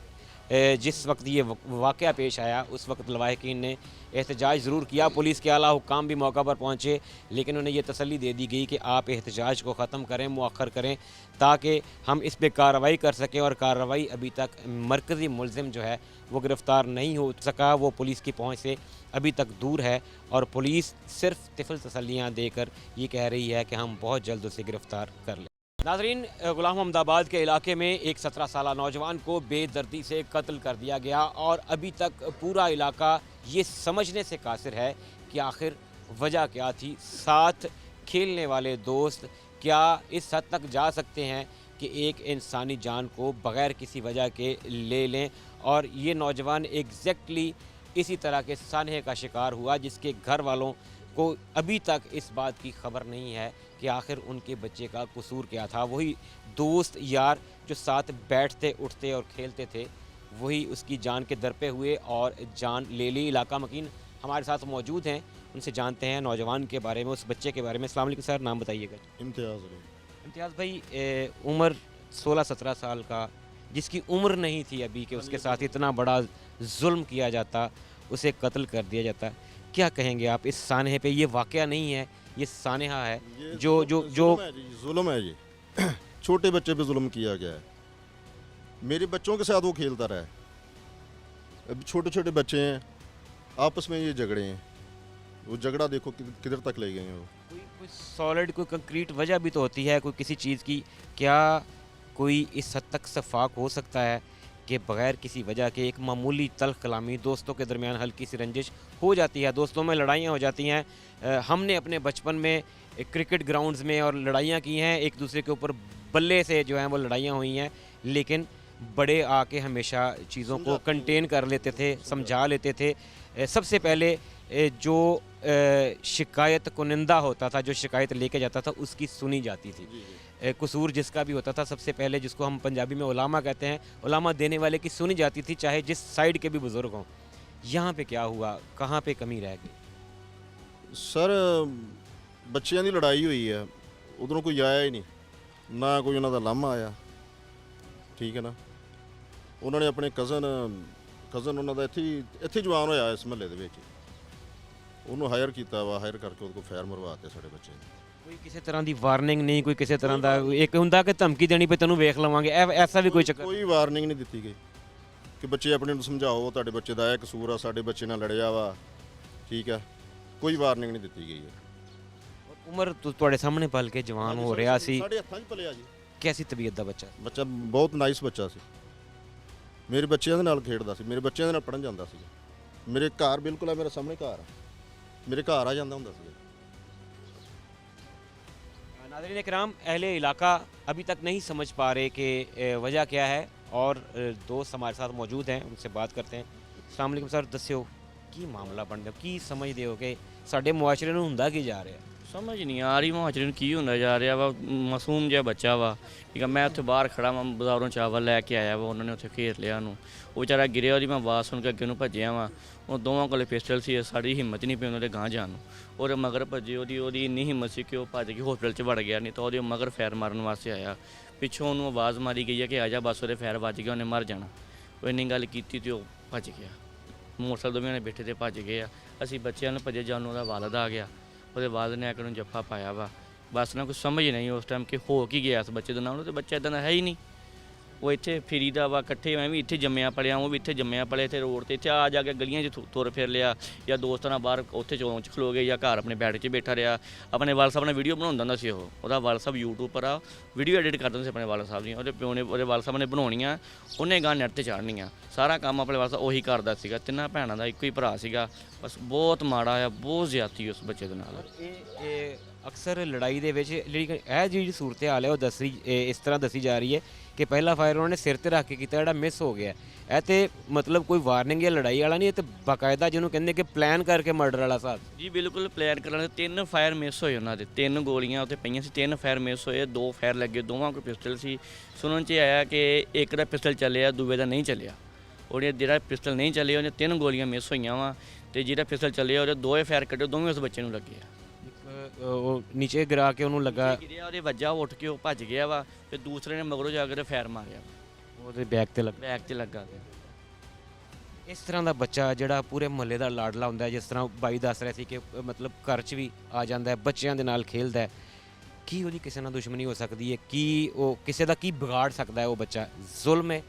जिस वक्त ये वाक़या पेश आया उस वक्त लवाहिकीन ने एहतजाज ज़रूर किया, पुलिस के आला हुक्काम भी मौका पर पहुँचे, लेकिन उन्हें ये तसल्ली दे दी गई कि आप एहतजाज को ख़त्म करें, मुअख्खर करें, ताकि हम इस पर कार्रवाई कर सकें। और कार्रवाई अभी तक मरकज़ी मुलज़िम जो है वो गिरफ़्तार नहीं हो सका, वो पुलिस की पहुँच से अभी तक दूर है और पुलिस सिर्फ तिफल तसल्लियाँ देकर ये कह रही है कि हम बहुत जल्द उसे गिरफ़्तार कर लें। नाज़रीन, गुलाम अहमदाबाद के इलाके में एक 17 साला नौजवान को बेदर्दी से कत्ल कर दिया गया और अभी तक पूरा इलाका ये समझने से कासिर है कि आखिर वजह क्या थी। साथ खेलने वाले दोस्त क्या इस हद तक जा सकते हैं कि एक इंसानी जान को बग़ैर किसी वजह के ले लें। और ये नौजवान एग्जैक्टली इसी तरह के सानहे का शिकार हुआ, जिसके घर वालों को अभी तक इस बात की खबर नहीं है कि आखिर उनके बच्चे का कसूर क्या था। वही दोस्त यार जो साथ बैठते उठते और खेलते थे, वही उसकी जान के दर पे हुए और जान ले ली। इलाका मकीन हमारे साथ मौजूद हैं, उनसे जानते हैं नौजवान के बारे में, उस बच्चे के बारे में। अस्सलाम वालेकुम सर, नाम बताइएगा। इम्तियाज़ भाई, उम्र 16-17 साल का, जिसकी उम्र नहीं थी अभी कि उसके साथ इतना बड़ा जुल्म किया जाता, उसे कत्ल कर दिया जाता, क्या कहेंगे आप इस सानहे पे? ये वाक़या नहीं है, ये सानहा है जो जो जो जुल्म है ये छोटे बच्चे पे जुल्म किया गया है। मेरे बच्चों के साथ वो खेलता रहा है। अब छोटे छोटे बच्चे हैं, आपस में ये झगड़े हैं, वो झगड़ा देखो किधर तक ले गए हैं वो। कोई सॉलिड, कोई कंक्रीट वजह भी तो होती है कोई किसी चीज़ की। क्या कोई इस हद तक शफाक हो सकता है कि बग़ैर किसी वजह के एक मामूली तल्ख़ कलामी, दोस्तों के दरमियान हल्की सी रंजिश हो जाती है, दोस्तों में लड़ाइयाँ हो जाती हैं। हमने अपने बचपन में क्रिकेट ग्राउंड्स में और लड़ाइयाँ की हैं, एक दूसरे के ऊपर बल्ले से जो हैं वो लड़ाइयाँ हुई हैं, लेकिन बड़े आके हमेशा चीज़ों को कंटेन कर लेते थे, समझा लेते थे। सबसे पहले जो शिकायत कुनिंदा होता था, जो शिकायत लेके जाता था, उसकी सुनी जाती थी। कसूर जिसका भी होता था, सबसे पहले जिसको हम पंजाबी में उलामा कहते हैं, उलामा देने वाले की सुनी जाती थी, चाहे जिस साइड के भी बुज़ुर्ग हों। यहाँ पे क्या हुआ, कहाँ पे कमी रह गई? सर ਬੱਚਿਆਂ ਦੀ ਲੜਾਈ ਹੋਈ ਹੈ, ਉਧਰੋਂ ਕੋਈ ਆਇਆ ਹੀ ਨਹੀਂ, ਨਾ ਕੋਈ ਉਹਨਾਂ ਦਾ ਲਾਮਾ ਆਇਆ, ਠੀਕ ਹੈ ਨਾ। ਉਹਨਾਂ ਨੇ ਆਪਣੇ ਕਜ਼ਨ ਉਹਨਾਂ ਦਾ ਇੱਥੇ ਜਵਾਨ ਹੋਇਆ ਇਸ ਮਹੱਲੇ ਦੇ ਵਿੱਚ, ਉਹਨੂੰ ਹਾਇਰ ਕੀਤਾ ਵਾ, ਹਾਇਰ ਕਰਕੇ ਉਹਦੇ ਕੋਲ ਫਾਇਰ ਮਰਵਾਤੇ ਸਾਡੇ ਬੱਚੇ ਨੇ। ਕੋਈ ਕਿਸੇ ਤਰ੍ਹਾਂ ਦੀ ਵਾਰਨਿੰਗ ਨਹੀਂ, ਕੋਈ ਕਿਸੇ ਤਰ੍ਹਾਂ ਦਾ ਇੱਕ ਹੁੰਦਾ ਕਿ ਧਮਕੀ ਦੇਣੀ ਪਈ ਤੈਨੂੰ ਵੇਖ ਲਵਾਂਗੇ, ਐਸਾ ਵੀ ਕੋਈ ਚੱਕਰ? ਕੋਈ ਵਾਰਨਿੰਗ ਨਹੀਂ ਦਿੱਤੀ ਗਈ ਕਿ ਬੱਚੇ ਆਪਣੇ ਨੂੰ ਸਮਝਾਓ, ਤੁਹਾਡੇ ਬੱਚੇ ਦਾ ਇਹ ਕਸੂਰ ਆ, ਸਾਡੇ ਬੱਚੇ ਨਾਲ ਲੜਿਆ ਵਾ, ਠੀਕ ਹੈ। ਕੋਈ ਵਾਰਨਿੰਗ ਨਹੀਂ ਦਿੱਤੀ ਗਈ ਹੈ। ਉਮਰ ਤੁਹਾਡੇ ਸਾਹਮਣੇ ਪਲ ਕੇ ਜਵਾਨ ਹੋ ਰਿਹਾ ਸੀ, ਸਾਡੇ ਹੱਥਾਂ 'ਚ ਪਲਿਆ ਜੀ। ਕੈਸੀ ਤਬੀਅਤ ਦਾ ਬੱਚਾ? ਬੱਚਾ ਬਹੁਤ ਨਾਈਸ ਬੱਚਾ ਸੀ, ਮੇਰੇ ਬੱਚਿਆਂ ਦੇ ਨਾਲ ਖੇਡਦਾ ਸੀ, ਮੇਰੇ ਬੱਚਿਆਂ ਦੇ ਨਾਲ ਪੜ੍ਹਨ ਜਾਂਦਾ ਸੀ। ਮੇਰੇ ਘਰ ਬਿਲਕੁਲ ਆ, ਮੇਰੇ ਸਾਹਮਣੇ ਘਰ ਆ, ਮੇਰੇ ਘਰ ਆ ਜਾਂਦਾ ਹੁੰਦਾ ਸੀ। नाज़रीन इकराम, अहले इलाका अभी तक नहीं समझ पा रहे कि वजह क्या है, और दोस्त हमारे साथ मौजूद हैं, उनसे बात करते हैं। अस्सलाम वालेकुम सर, दस्यो की मामला बन रहा, की समझते हो कि साडे मुआशरे ਨੂੰ ਹੁੰਦਾ ਕੀ ਜਾ ਰਿਹਾ? ਸਮਝ ਨਹੀਂ ਆ ਰਹੀ ਮੁਹਾਜਰੇ ਨੂੰ ਕੀ ਹੁੰਦਾ ਜਾ ਰਿਹਾ ਵਾ। ਮਾਸੂਮ ਜਿਹਾ ਬੱਚਾ ਵਾ, ਠੀਕ ਆ। ਮੈਂ ਉੱਥੇ ਬਾਹਰ ਖੜਾ ਵਾਂ, ਬਾਜ਼ਾਰੋਂ ਚਾਵਲ ਲੈ ਕੇ ਆਇਆ ਵਾ, ਉਹਨਾਂ ਨੇ ਉੱਥੇ ਘੇਰ ਲਿਆ ਉਹਨੂੰ। ਉਹ ਵਿਚਾਰਾ ਗਿਰਿਆ, ਉਹਦੀ ਮੈਂ ਆਵਾਜ਼ ਸੁਣ ਕੇ ਅੱਗੇ ਨੂੰ ਭੱਜਿਆ ਵਾਂ। ਉਹ ਦੋਵਾਂ ਕੋਲੇ ਪਿਸਟਲ ਸੀ, ਸਾਡੀ ਹਿੰਮਤ ਨਹੀਂ ਪਈ ਉਹਨਾਂ ਦੇ ਗਾਂਹ ਜਾਣ ਨੂੰ। ਉਹਦੇ ਮਗਰ ਭੱਜੇ, ਉਹਦੀ ਇੰਨੀ ਹਿੰਮਤ ਸੀ ਕਿ ਉਹ ਭੱਜ ਕੇ ਹੋਸਪਿਟਲ 'ਚ ਵੜ ਗਿਆ, ਨਹੀਂ ਤਾਂ ਉਹਦੇ ਮਗਰ ਫੈਰ ਮਾਰਨ ਵਾਸਤੇ ਆਇਆ। ਪਿੱਛੋਂ ਉਹਨੂੰ ਆਵਾਜ਼ ਮਾਰੀ ਗਈ ਹੈ ਕਿ ਆ ਜਾ, ਬਸ ਉਹਦੇ ਫੈਰ ਵੱਜ ਗਿਆ, ਉਹਨੇ ਮਰ ਜਾਣਾ। ਉਹ ਇੰਨੀ ਗੱਲ ਕੀਤੀ ਤੇ ਉਹ ਭੱਜ ਗਿਆ। ਮੋਟਰਸਾਈਕਲ ਦੋਵੇਂ ਨੇ ਬੈਠੇ ਤੇ ਭੱਜ ਗਏ ਆ। ਅਸੀਂ ਬੱਚਿਆਂ ਨੂੰ ਭੱਜੇ ਜਾਣ ਨੂੰ ਉਹਦਾ ਵਾਲਦ ਆ ਗਿਆ, ਉਹਦੇ ਵਾਲਦ ਨੇ ਆ ਕੇ ਉਹਨੂੰ ਜੱਫਾ ਪਾਇਆ ਵਾ। ਬਸ ਨਾ ਕੁਛ ਸਮਝ ਨਹੀਂ ਉਸ ਟਾਈਮ ਕਿ ਹੋ ਕੀ ਗਿਆ ਇਸ ਬੱਚੇ ਦੇ ਨਾਲ। ਤੇ ਬੱਚਾ ਇੱਦਾਂ ਦਾ ਹੈ ਹੀ ਨਹੀਂ। ਉਹ ਇੱਥੇ ਫਿਰੀਦਾ ਵਾ, ਇਕੱਠੇ ਮੈਂ ਵੀ ਇੱਥੇ ਜੰਮਿਆ ਪਲਿਆ, ਉਹ ਵੀ ਇੱਥੇ ਜੰਮਿਆ ਪਲਿਆ, ਇੱਥੇ ਰੋਡ 'ਤੇ ਇੱਥੇ ਆ ਜਾ ਕੇ ਗਲੀਆਂ 'ਚ ਤੁਰ ਫਿਰ ਲਿਆ, ਜਾਂ ਦੋਸਤਾਂ ਨਾਲ ਬਾਹਰ ਉੱਥੇ ਚੌਂਕ 'ਚ ਖਲੋ ਗਏ, ਜਾਂ ਘਰ ਆਪਣੇ ਬੈਠ 'ਚ ਬੈਠਾ ਰਿਹਾ। ਆਪਣੇ ਵਾਲ ਸਾਹਿਬ ਨਾਲ ਵੀਡੀਓ ਬਣਾਉਂਦਾ ਹੁੰਦਾ ਸੀ ਉਹਦਾ ਵਾਲ ਸਾਹਿਬ ਯੂਟਿਊਬ ਪਰ ਆ, ਵੀਡੀਓ ਐਡਿਟ ਕਰਦਾ ਸੀ ਆਪਣੇ ਵਾਲ ਸਾਹਿਬ ਦੀਆਂ। ਉਹਦੇ ਪਿਓ ਨੇ ਉਹਦੇ ਵਾਲ ਸਾਹਿਬ ਨੇ ਬਣਾਉਣੀਆਂ, ਉਹਨੇ ਗਾਂ ਨੈੱਟ 'ਤੇ ਚਾੜਨੀਆਂ, ਸਾਰਾ ਕੰਮ ਆਪਣੇ ਵਾਲ ਸਾਹਿਬ ਉਹੀ ਕਰਦਾ ਸੀਗਾ। ਤਿੰਨਾਂ ਭੈਣਾਂ ਦਾ ਇੱਕੋ ਹੀ ਭਰਾ ਸੀਗਾ। ਬਸ ਬਹੁਤ ਮਾੜਾ ਆ, ਬਹੁਤ ਜ਼ਿਆਦਤੀ ਉਸ ਬੱਚੇ ਦੇ ਨਾਲ। ਇਹ ਅਕਸਰ ਲੜਾਈ ਦੇ ਵਿੱਚ ਇਹ ਜਿਹੜੀ ਸੂਰਤ ਹਾਲ ਹੈ ਉਹ ਇਸ ਤਰ੍ਹਾਂ ਦੱਸੀ ਜਾ ਰਹੀ ਹੈ ਕਿ ਪਹਿਲਾ ਫਾਇਰ ਉਹਨਾਂ ਨੇ ਸਿਰ ਤੇ ਰੱਖ ਕੇ ਕੀਤਾ, ਜਿਹੜਾ ਮਿਸ ਹੋ ਗਿਆ। ਇਹ ਤੇ ਮਤਲਬ ਕੋਈ ਵਾਰਨਿੰਗ ਜਾਂ ਲੜਾਈ ਵਾਲਾ ਨਹੀਂ, ਇਹ ਤੇ ਬਾਕਾਇਦਾ ਜਿਹਨੂੰ ਕਹਿੰਦੇ ਕਿ ਪਲਾਨ ਕਰਕੇ ਮਰਡਰ ਵਾਲਾ ਹਿਸਾਬ। ਜੀ ਬਿਲਕੁਲ ਪਲਾਨ ਕਰਨ ਦੇ 3 ਫਾਇਰ ਮਿਸ ਹੋਏ ਉਹਨਾਂ ਦੇ, 3 ਗੋਲੀਆਂ ਉੱਥੇ ਪਈਆਂ ਸੀ, 3 ਫਾਇਰ ਮਿਸ ਹੋਏ, 2 ਫਾਇਰ ਲੱਗੇ, ਦੋਵਾਂ ਕੋਲ ਪਿਸਟਲ ਸੀ। ਸੁਣਨ 'ਚ ਆਇਆ ਕਿ ਇੱਕ ਦਾ ਪਿਸਟਲ ਚੱਲਿਆ, ਦੂਜੇ ਦਾ ਨਹੀਂ ਚੱਲਿਆ। ਉਹਨੇ ਜਿਹੜਾ ਪਿਸਟਲ ਨਹੀਂ ਚੱਲਿਆ, ਉਹਨੇ 3 ਗੋਲੀਆਂ ਮਿਸ ਹੋਈਆਂ ਵਾ, ਤੇ ਜਿਹੜਾ ਪਿਸਟਲ ਚੱਲਿਆ ਉਹਦੇ 2 ਫਾਇਰ ਕੱਢੇ, ਦੋਵੇਂ ਉਸ ਬੱਚੇ ਨੂੰ ਲੱਗੇ ਆ। ਉਹ ਨੀਚੇ ਗਿਰਾ ਕੇ ਉਹਨੂੰ ਲੱਗਾ, ਗਿਰਿਆ, ਉਹਦੇ ਵੱਜਾ, ਉੱਠ ਕੇ ਉਹ ਭੱਜ ਗਿਆ ਵਾ। ਫਿਰ ਦੂਸਰੇ ਨੇ ਮਗਰੋਂ ਜਾ ਕੇ ਫਾਇਰ ਮਾਰਿਆ, ਉਹਦੇ ਬੈਕ ਤੇ ਲੱਗਾ। ਬੈਕ 'ਤੇ ਲੱਗਾ। ਇਸ ਤਰ੍ਹਾਂ ਦਾ ਬੱਚਾ ਜਿਹੜਾ ਪੂਰੇ ਮੁਹੱਲੇ ਦਾ ਲਾਡਲਾ ਹੁੰਦਾ ਹੈ, ਜਿਸ ਤਰ੍ਹਾਂ ਬਾਈ ਦੱਸ ਰਿਹਾ ਸੀ ਕਿ ਮਤਲਬ ਘਰ 'ਚ ਵੀ ਆ ਜਾਂਦਾ ਹੈ, ਬੱਚਿਆਂ ਦੇ ਨਾਲ ਖੇਲਦਾ ਹੈ, ਕੀ ਉਹਦੀ ਕਿਸੇ ਨਾਲ ਦੁਸ਼ਮਣੀ ਹੋ ਸਕਦੀ ਹੈ? ਕੀ ਉਹ ਕਿਸੇ ਦਾ ਕੀ ਵਿਗਾੜ ਸਕਦਾ ਹੈ? ਉਹ ਬੱਚਾ ਜ਼ੁਲਮ ਹੈ,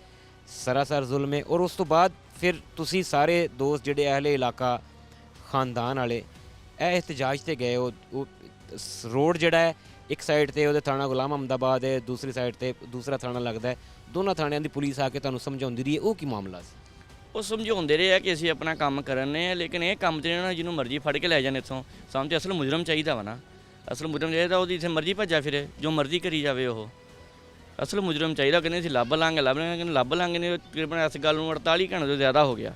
ਸਰਾਸਰ ਜ਼ੁਲਮ ਹੈ। ਔਰ ਉਸ ਤੋਂ ਬਾਅਦ ਫਿਰ ਤੁਸੀਂ ਸਾਰੇ ਦੋਸਤ ਜਿਹੜੇ ਅਹਿਲੇ ਇਲਾਕਾ ਖਾਨਦਾਨ ਵਾਲੇ ਇਹ ਇhtਜਾਜ ਤੇ ਗਏ। ਉਹ ਰੋਡ ਜਿਹੜਾ ਹੈ ਇੱਕ ਸਾਈਡ ਤੇ ਉਹਦੇ ਥਾਣਾ ਗੁਲਾਮ ਅਹਿਮਦਾਬਾਦ ਹੈ, ਦੂਸਰੀ ਸਾਈਡ ਤੇ ਦੂਸਰਾ ਥਾਣਾ ਲੱਗਦਾ ਹੈ, ਦੋਨਾਂ ਥਾਣਿਆਂ ਦੀ ਪੁਲਿਸ ਆ ਕੇ ਤੁਹਾਨੂੰ ਸਮਝਾਉਂਦੀ ਰਹੀ ਹੈ, ਉਹ ਕੀ ਮਾਮਲਾ ਸੀ? ਉਹ ਸਮਝਾਉਂਦੇ ਰਹੇ ਆ ਕਿ ਅਸੀਂ ਆਪਣਾ ਕੰਮ ਕਰਨੇ ਆ, ਲੇਕਿਨ ਇਹ ਕੰਮ ਤੇ ਨਾ ਜਿਹਨੂੰ ਮਰਜ਼ੀ ਫੜ ਕੇ ਲੈ ਜਾਣ ਇੱਥੋਂ। ਸਾਨੂੰ ਤੇ ਅਸਲ ਮੁਜਰਮ ਚਾਹੀਦਾ ਵਾ ਨਾ, ਅਸਲ ਮੁਜਰਮ ਚਾਹੀਦਾ, ਉਹਦੀ ਜਿੱਥੇ ਮਰਜ਼ੀ ਭੱਜਾ ਫਿਰੇ, ਜੋ ਮਰਜ਼ੀ ਕਰੀ ਜਾਵੇ। ਉਹ ਅਸਲ ਮੁਜਰਮ ਚਾਹੀਦਾ। ਕਹਿੰਦੇ ਅਸੀਂ ਲੱਭ ਲਾਂਗੇ ਕਹਿੰਦੇ ਲੱਭ ਲਾਂਗੇ ਨੇ। ਤਕਰੀਬਨ ਇਸ ਗੱਲ ਨੂੰ 48 ਘੰਟੇ ਤੋਂ ਜ਼ਿਆਦਾ ਹੋ ਗਿਆ।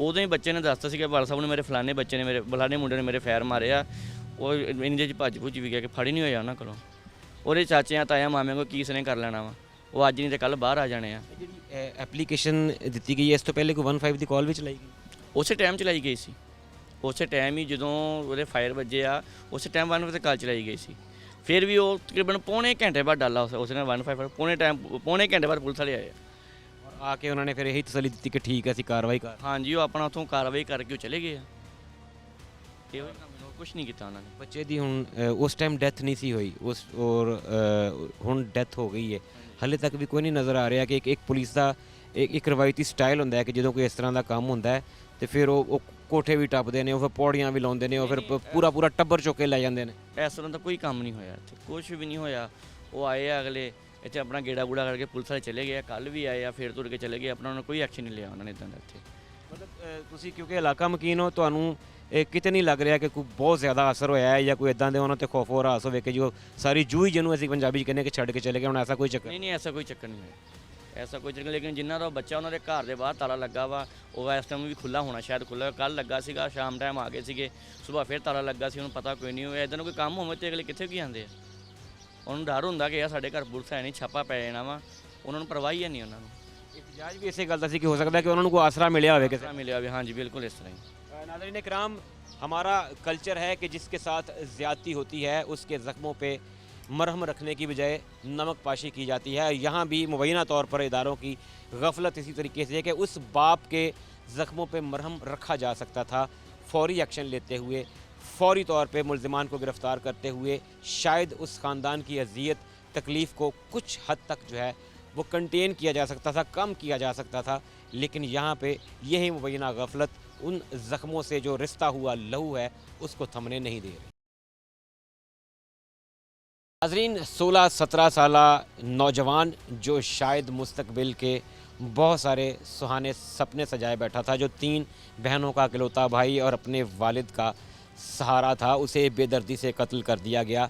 ਉਦੋਂ ਹੀ ਬੱਚੇ ਨੇ ਦੱਸਤਾ ਸੀ ਕਿ ਵਾਲ ਸਾਹਿਬ ਨੇ ਮੇਰੇ ਫਲਾਣੇ ਬੱਚੇ ਨੇ, ਮੇਰੇ ਫਲਾਣੇ ਮੁੰਡੇ ਨੇ ਮੇਰੇ ਫੈਰ ਮਾਰੇ ਆ। ਉਹ ਇੰਨੇ 'ਚ ਭੱਜ ਭੁੱਜ ਵੀ ਗਿਆ ਕਿ ਫੜ ਹੀ ਨਹੀਂ ਹੋਇਆ ਉਹਨਾਂ ਕੋਲੋਂ। ਉਹਦੇ ਚਾਚਿਆਂ ਤਾਇਆ ਮਾਮਿਆਂ ਕੋਲ ਕੀ ਨੇ ਕਰ ਲੈਣਾ ਵਾ, ਉਹ ਅੱਜ ਨਹੀਂ ਤੇ ਕੱਲ ਬਾਹਰ ਆ ਜਾਣੇ ਆ। ਜਿਹੜੀ ਐਪਲੀਕੇਸ਼ਨ ਦਿੱਤੀ ਗਈ ਹੈ, ਇਸ ਤੋਂ ਪਹਿਲੇ ਕੋਈ 15 ਦੀ ਕਾਲ ਵੀ ਚਲਾਈ ਗਈ? ਉਸੇ ਟਾਈਮ ਚਲਾਈ ਗਈ ਸੀ, ਉਸੇ ਟਾਈਮ ਹੀ ਜਦੋਂ ਉਹਦੇ ਫਾਇਰ ਵੱਜੇ ਆ, ਉਸੇ ਟਾਈਮ 1 ਵਜੇ ਕਾਲ ਚਲਾਈ ਗਈ ਸੀ। ਫਿਰ ਵੀ ਉਹ ਤਕਰੀਬਨ ਪੌਣੇ ਘੰਟੇ ਬਾਅਦ ਡਾਲਾ ਉਸਨੇ 155 ਪੌਣੇ ਘੰਟੇ ਬਾਅਦ ਪੁਲਿਸ ਵਾਲੇ ਆਏ ਆ। ਔਰ ਆ ਕੇ ਉਹਨਾਂ ਨੇ ਫਿਰ ਇਹੀ ਤਸੱਲੀ ਦਿੱਤੀ ਕਿ ਠੀਕ ਹੈ ਅਸੀਂ ਕਾਰਵਾਈ ਕਰ। ਹਾਂਜੀ, ਉਹ ਆਪਣਾ ਉੱਥੋਂ ਕਾਰਵਾਈ ਕਰਕੇ ਉਹ ਚਲੇ ਗਏ ਆ। ਇਹੋ ਹੀ ਕੰਮ ਕੁਛ ਨਹੀਂ ਕੀਤਾ ਉਹਨਾਂ ਨੇ। ਬੱਚੇ ਦੀ ਹੁਣ ਉਸ ਟਾਈਮ ਡੈਥ ਨਹੀਂ ਸੀ ਹੋਈ, ਉਸ ਔਰ ਹੁਣ ਡੈਥ ਹੋ ਗਈ ਹੈ। ਹਾਲੇ ਤੱਕ ਵੀ ਕੋਈ ਨਹੀਂ ਨਜ਼ਰ ਆ ਰਿਹਾ ਕਿ ਇੱਕ ਪੁਲਿਸ ਦਾ ਇੱਕ ਰਵਾਇਤੀ ਸਟਾਈਲ ਹੁੰਦਾ ਹੈ ਕਿ ਜਦੋਂ ਕੋਈ ਇਸ ਤਰ੍ਹਾਂ ਦਾ ਕੰਮ ਹੁੰਦਾ ਹੈ ਤੇ ਫਿਰ ਉਹ ਕੋਠੇ ਵੀ ਟੱਪਦੇ ਨੇ, ਉਹ ਫਿਰ ਪੌੜੀਆਂ ਵੀ ਲਾਉਂਦੇ ਨੇ, ਉਹ ਫਿਰ ਪੂਰਾ ਟੱਬਰ ਚੁੱਕ ਕੇ ਲੈ ਜਾਂਦੇ ਨੇ। ਇਸ ਤਰ੍ਹਾਂ ਦਾ ਕੋਈ ਕੰਮ ਨਹੀਂ ਹੋਇਆ ਇੱਥੇ, ਕੁਛ ਵੀ ਨਹੀਂ ਹੋਇਆ। ਉਹ ਆਏ ਆ ਅਗਲੇ ਇੱਥੇ ਆਪਣਾ ਗੇੜਾ ਗੂੜਾ ਕਰਕੇ ਪੁਲਿਸ ਵਾਲੇ ਚਲੇ ਗਏ, ਕੱਲ੍ਹ ਵੀ ਆਏ ਆ, ਫਿਰ ਤੁਰ ਕੇ ਚਲੇ ਗਏ ਆਪਣਾ। ਉਹਨਾਂ ਨੇ ਕੋਈ ਐਕਸ਼ਨ ਨਹੀਂ ਲਿਆ ਉਹਨਾਂ ਨੇ ਇੱਦਾਂ ਦਾ ਇੱਥੇ। ਮਤਲਬ ਤੁਸੀਂ ਕਿਉਂਕਿ ਇਲਾਕਾ ਮਕੀਨ ਹੋ, ਤੁਹਾਨੂੰ ਕਿਤੇ ਨਹੀਂ ਲੱਗ ਰਿਹਾ ਕਿ ਕੋਈ ਬਹੁਤ ਜ਼ਿਆਦਾ ਅਸਰ ਹੋਇਆ ਹੈ ਜਾਂ ਕੋਈ ਇਦਾਂ ਦੇ ਉਹਨਾਂ 'ਤੇ ਖੌਫ ਹੋ ਰਾਸ ਹੋਵੇ ਕਿ ਜੋ ਸਾਰੀ ਜੂਹੀ ਜਿਹਨੂੰ ਅਸੀਂ ਪੰਜਾਬੀ 'ਚ ਕਹਿੰਦੇ ਕਿ ਛੱਡ ਕੇ ਚਲੇ ਗਏ, ਹੁਣ ਐਸਾ ਕੋਈ ਚੱਕਰ? ਨਹੀਂ, ਐਸਾ ਕੋਈ ਚੱਕਰ ਨਹੀਂ ਹੋਇਆ, ਐਸਾ ਕੋਈ ਚੱਕਰ। ਲੇਕਿਨ ਜਿਨ੍ਹਾਂ ਦਾ ਬੱਚਾ ਉਹਨਾਂ ਦੇ ਘਰ ਦੇ ਬਾਹਰ ਤਾਲਾ ਲੱਗਾ ਵਾ, ਉਹ ਇਸ ਟਾਈਮ ਵੀ ਖੁੱਲ੍ਹਾ ਹੋਣਾ, ਸ਼ਾਇਦ ਖੁੱਲ੍ਹਾ ਕੱਲ੍ਹ ਲੱਗਾ ਸੀਗਾ, ਸ਼ਾਮ ਟਾਈਮ ਆ ਗਏ ਸੀਗੇ, ਸਵੇਰ ਫਿਰ ਤਾਲਾ ਲੱਗਾ ਸੀ, ਉਹਨੂੰ ਪਤਾ ਕੋਈ ਨਹੀਂ ਹੋਇਆ। ਇੱਦਾਂ ਦਾ ਕੋਈ ਕੰਮ ਹੋਵੇ ਤੇ ਅਗਲੇ ਕਿੱਥੇ ਕੀ ਆਉਂਦੇ ਆ? ਉਹਨੂੰ ਡਰ ਹੁੰਦਾ ਕਿ ਯਾਰ ਸਾਡੇ ਘਰ ਪੁਲਿਸ ਹੈ ਨਹੀਂ, ਛਾਪਾ ਪੈ ਜਾਣਾ ਵਾ, ਉਹਨਾਂ ਨੂੰ ਪਰਵਾਹ ਹੀ ਨਹੀਂ ਉਹਨਾਂ ਨੂੰ। ਇhtਜਾਜ ਵੀ ਇਸੇ ਗੱਲ ਦਾ ਸੀ ਕਿ ਹੋ ਸਕਦਾ ਕਿ ਉਹਨਾਂ ਨੂੰ ਕੋਈ ਆਸਰਾ ਮਿਲਿਆ ਹੋਵੇ ਕਿਸੇ। मिला भी, हाँ जी बिल्कुल इस तरह ही। नाज़रीन इकराम, हमारा कल्चर है कि जिसके साथ ज़्यादती होती है उसके ज़ख्मों पे मरहम रखने की बजाय नमक पाशी की जाती है। यहाँ भी मुबैना तौर पर इदारों की गफलत इसी तरीके से है कि उस बाप के ज़ख्मों पे मरहम रखा जा सकता था। फौरी एक्शन लेते हुए, फौरी तौर पे मुल्ज़िमान को गिरफ़्तार करते हुए शायद उस ख़ानदान की अज़ियत तकलीफ़ को कुछ हद तक जो है वो कंटेन किया जा सकता था, कम किया जा सकता था। लेकिन यहाँ पे यही मुबैना गफलत उन ज़ख्मों से जो रिश्ता हुआ लहू है उसको थमने नहीं दे रही। नाज़रीन, 16-17 साला नौजवान जो शायद मुस्तकबिल के बहुत सारे सुहाने सपने सजाए बैठा था, जो 3 बहनों का इकलौता भाई और अपने वालिद का सहारा था, उसे बेदर्दी से कत्ल कर दिया गया।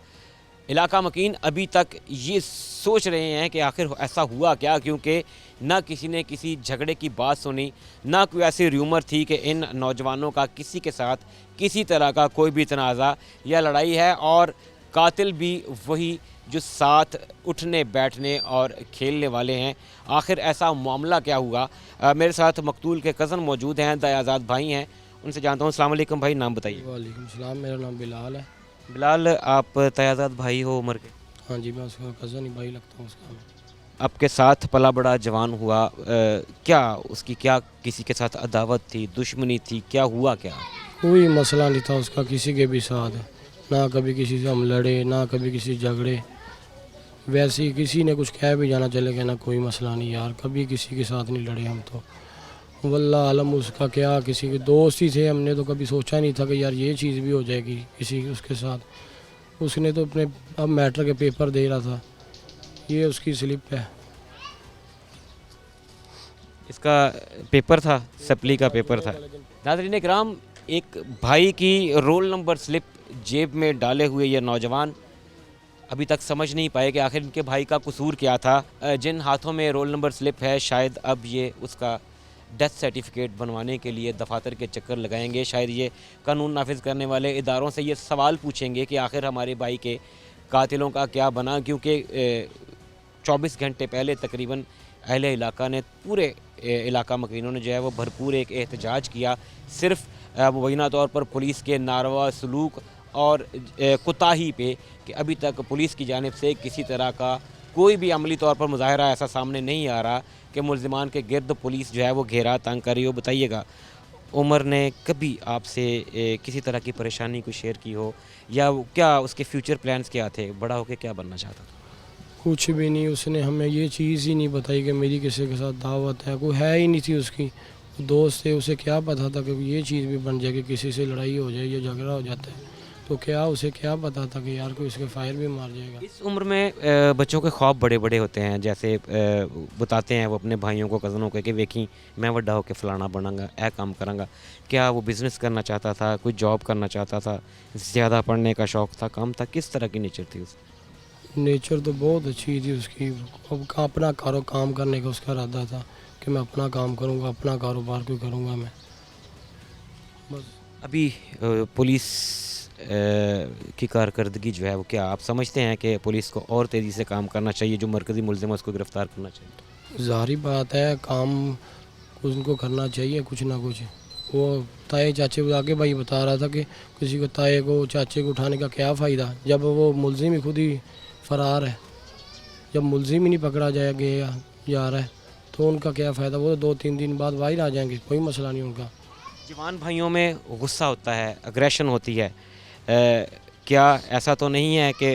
इलाका मकीन अभी तक ये सोच रहे हैं कि आखिर ऐसा हुआ क्या, क्योंकि ना किसी ने किसी झगड़े की बात सुनी, ना कोई ऐसी र्यूमर थी कि इन नौजवानों का किसी के साथ किसी तरह का कोई भी तनाज़ा या लड़ाई है, और कातिल भी वही जो साथ उठने बैठने और खेलने वाले हैं। आखिर ऐसा मामला क्या हुआ? मेरे साथ मकतूल के कज़न मौजूद हैं, दयाजाद भाई हैं, उनसे जानता हूँ। अस्सलाम वालेकुम भाई, नाम बताइए। वालेकुम सलाम, मेरा नाम बिलाल है। बिलाल, आप तयाजाद भाई हो उम्र के? हाँ जी, मैं उसका कज़न ही भाई लगता हूँ उसका। आपके साथ पला बड़ा जवान हुआ, क्या उसकी क्या किसी के साथ अदावत थी, दुश्मनी थी, क्या हुआ क्या? कोई मसला नहीं था उसका किसी के भी साथ, ना कभी किसी से हम लड़े, ना कभी किसी झगड़े। वैसे ही किसी ने कुछ कह भी जाना चले गया, ना कोई मसला नहीं यार, कभी किसी के साथ नहीं लड़े हम तो। वल्लाह आलम उसका क्या, किसी के दोस्त ही थे, हमने तो कभी सोचा नहीं था कि यार ये चीज़ भी हो जाएगी किसी उसके साथ। उसने तो अपने अब मैट्रिक के पेपर दे रहा था, ये उसकी स्लिप है। इसका पेपर था, सप्ली का पेपर था। नाज़रीन इकराम, एक भाई की रोल नंबर स्लिप जेब में डाले हुए ये नौजवान अभी तक समझ नहीं पाए कि आखिर इनके भाई का कसूर क्या था। जिन हाथों में रोल नंबर स्लिप है, शायद अब ये उसका डेथ सर्टिफिकेट बनवाने के लिए दफातर के चक्कर लगाएंगे। शायद ये कानून नाफिज करने वाले इदारों से ये सवाल पूछेंगे कि आखिर हमारे भाई के कातिलों का क्या बना, क्योंकि 24 घंटे पहले तकरीबन अहले इलाका ने, पूरे इलाका मकीनों ने जो है वो भरपूर एक एहतजाज किया, सिर्फ मुबैना तौर पर पुलिस के नारवा सलूक और कोताही पे, कि अभी तक पुलिस की जानिब से किसी तरह का कोई भी अमली तौर पर मुजाहरा ऐसा सामने नहीं आ रहा कि मुलजिमान के गिर्द पुलिस जो है वो घेरा तंग कर रही हो। बताइएगा, उमर ने कभी आपसे किसी तरह की परेशानी को शेयर की हो, या क्या उसके फ्यूचर प्लान्स क्या थे, बड़ा होकर क्या बनना चाहता था? कुछ भी नहीं, उसने हमें ये चीज़ ही नहीं बताई कि मेरी किसी के साथ दावत है, कोई है ही नहीं थी उसकी। दोस्त थे, उसे क्या पता था कि ये चीज़ भी बन जाए कि किसी से लड़ाई हो जाए या झगड़ा हो जाता है, तो क्या उसे क्या पता था कि यार कोई उसके फायर भी मार जाएगा। इस उम्र में बच्चों के ख्वाब बड़े बड़े होते हैं, जैसे बताते हैं वो अपने भाइयों को, कज़नों को कि वेखी मैं बड़ा होकर फलाना बनांगा, ए काम करांगा। क्या वो बिज़नेस करना चाहता था, कोई जॉब करना चाहता था, ज़्यादा पढ़ने का शौक़ था, कम था, किस तरह की नेचर थी उसकी? नेचर तो बहुत अच्छी थी उसकी। अब अपना काम करने का उसका इरादा था कि मैं अपना काम करूँगा, अपना कारोबार कोई करूँगा मैं, बस। अभी पुलिस की कारकर्दगी जो है वो, क्या आप समझते हैं कि पुलिस को और तेज़ी से काम करना चाहिए, जो मरकज़ी मुलज़िम है उसको गिरफ़्तार करना चाहिए? ज़ाहिर बात है, काम उनको करना चाहिए कुछ ना कुछ। वो ताए चाचे आगे भाई बता रहा था कि किसी को ताए को चाचे को उठाने का क्या फ़ायदा, जब वो मुलजिम ही खुद ही फ़रार है। जब मुलजिम ही नहीं पकड़ा जाए गया जा रहा है तो उनका क्या फ़ायदा, वो 2-3 दिन बाद बाहर आ जाएंगे, कोई मसला नहीं उनका। जवान भाइयों में गुस्सा होता है, अग्रेशन होती है, क्या ऐसा तो नहीं है कि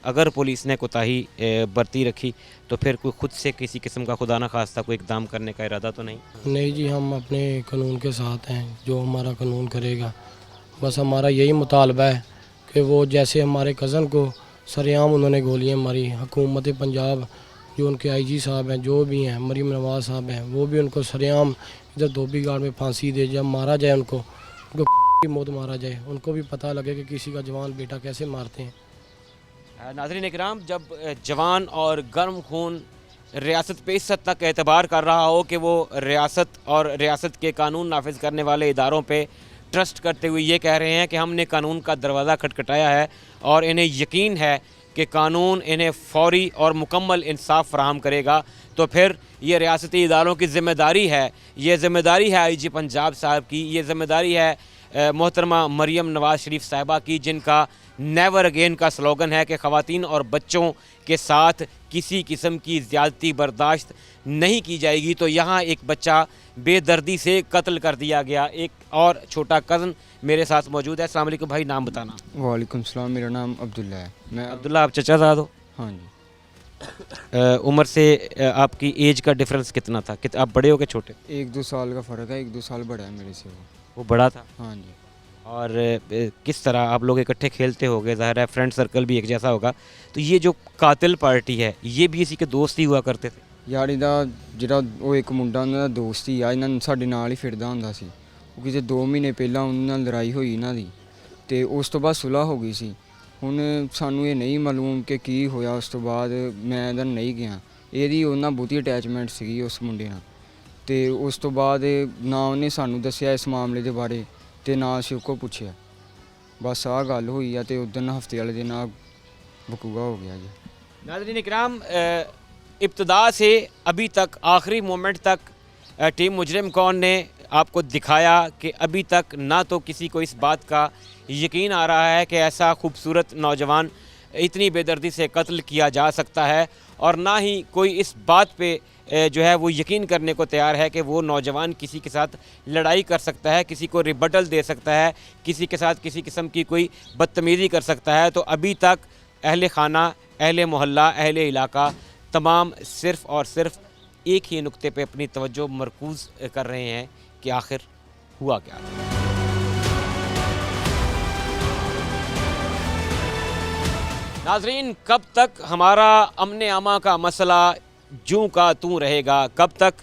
अगर पुलिस ने कोताही बरती रखी तो फिर कोई खुद से किसी किस्म का खुदा न खास्ता कोई इकदाम करने का इरादा तो नहीं? नहीं जी, हम अपने कानून के साथ हैं, जो हमारा कानून करेगा। बस हमारा यही मुतालबा है कि वो जैसे हमारे कज़न को सरेआम उन्होंने गोलियां मारी, हुकूमत पंजाब जो उनके आईजी साहब हैं, जो भी हैं, मरीम नवाज साहब हैं, वो भी उनको सरेआम इधर धोबी घाट में फांसी दे, जब मारा जाए उनको की मौत मारा जाए, उनको भी पता लगे कि किसी का जवान बेटा कैसे मारते हैं। नाज़रीन इकराम, जब जवान और गर्म खून रियासत पे इस हद तक एतबार कर रहा हो कि वो रियासत और रियासत के कानून नाफिज करने वाले इदारों पे ट्रस्ट करते हुए ये कह रहे हैं कि हमने कानून का दरवाज़ा खटखटाया है और इन्हें यकीन है कि कानून इन्हें फौरी और मुकम्मल इंसाफ फराहम करेगा, तो फिर ये रियासती इदारों की ज़िम्मेदारी है, ये ज़िम्मेदारी है आईजी पंजाब साहब की, ये ज़िम्मेदारी है मोहतरमा मरियम नवाज़ शरीफ साहिबा की, जिनका नेवर अगेन का स्लोगन है कि ख़वातीन और बच्चों के साथ किसी किस्म की ज़्यादती बर्दाश्त नहीं की जाएगी। तो यहाँ एक बच्चा बेदर्दी से कत्ल कर दिया गया। एक और छोटा कज़न मेरे साथ मौजूद है। अस्सलाम वालेकुम भाई, नाम बताना। वालेकुम सलाम, मेरा नाम अब्दुल्ला है। मैं अब्दुल्ला, आप चचा साहब हो? हाँ जी। उम्र से आपकी एज का डिफरेंस कितना था? आप बड़े हो के छोटे? 1-2 साल का फ़र्क है, 1-2 साल बड़ा है मेरे से वो बड़ा था। हाँ जी। और किस तरह आप लोग इकट्ठे खेलते होगे, ज़ाहिर है फ्रेंड सर्कल भी एक जैसा होगा, तो ये जो कातिल पार्टी है ये भी इसी के दोस्त ही हुआ करते थे? ਯਾਰ ਇਹਦਾ ਜਿਹੜਾ ਉਹ ਇੱਕ ਮੁੰਡਾ ਉਹਨਾਂ ਦਾ ਦੋਸਤ ਹੀ ਆ, ਇਹਨਾਂ ਨੂੰ ਸਾਡੇ ਨਾਲ ਹੀ ਫਿਰਦਾ ਹੁੰਦਾ ਸੀ। ਉਹ ਕਿਤੇ 2 ਮਹੀਨੇ ਪਹਿਲਾਂ ਉਹਨਾਂ ਨਾਲ ਲੜਾਈ ਹੋਈ ਇਹਨਾਂ ਦੀ, ਤੇ ਉਸ ਤੋਂ ਬਾਅਦ ਸੁਲ੍ਹਾ ਹੋ ਗਈ ਸੀ। ਹੁਣ ਸਾਨੂੰ ਇਹ ਨਹੀਂ ਮਾਲੂਮ ਕਿ ਕੀ ਹੋਇਆ ਉਸ ਤੋਂ ਬਾਅਦ, ਮੈਂ ਇਹਦਾ ਨਹੀਂ ਗਿਆ। ਇਹਦੀ ਉਹਨਾਂ ਬਹੁਤੀ ਅਟੈਚਮੈਂਟ ਸੀਗੀ ਉਸ ਮੁੰਡੇ ਨਾਲ, ਤੇ ਉਸ ਤੋਂ ਬਾਅਦ ਨਾ ਉਹਨੇ ਸਾਨੂੰ ਦੱਸਿਆ ਇਸ ਮਾਮਲੇ ਦੇ ਬਾਰੇ ਤੇ ਨਾ ਅਸੀਂ ਉਹ ਕੋਲ ਪੁੱਛਿਆ। ਬਸ ਆਹ ਗੱਲ ਹੋਈ ਆ ਤੇ ਉਦੋਂ ਹਫਤੇ ਵਾਲੇ ਦਿਨ ਆ ਵਕੂਆ ਹੋ ਗਿਆ ਜੀ। नाज़रीन इकराम, इब्तदा से अभी तक आखिरी मोमेंट तक टीम मुजरिम कौन ने आपको दिखाया कि अभी तक ना तो किसी को इस बात का यकीन आ रहा है कि ऐसा खूबसूरत नौजवान इतनी बेदर्दी से कत्ल किया जा सकता है, और ना ही कोई इस बात पे जो है वो यकीन करने को तैयार है कि वो नौजवान किसी के साथ लड़ाई कर सकता है, किसी को रिबटल दे सकता है, किसी के साथ किसी किस्म की कोई बदतमीज़ी कर सकता है। तो अभी तक अहले खाना, अहले मोहल्ला, अहले इलाका तमाम सिर्फ़ और सिर्फ एक ही नुक्ते पे अपनी तवज्जो मरकूज़ कर रहे हैं कि आखिर हुआ क्या। नाज़रीन, कब तक हमारा अमन आमा का मसला जूं का तूं रहेगा? कब तक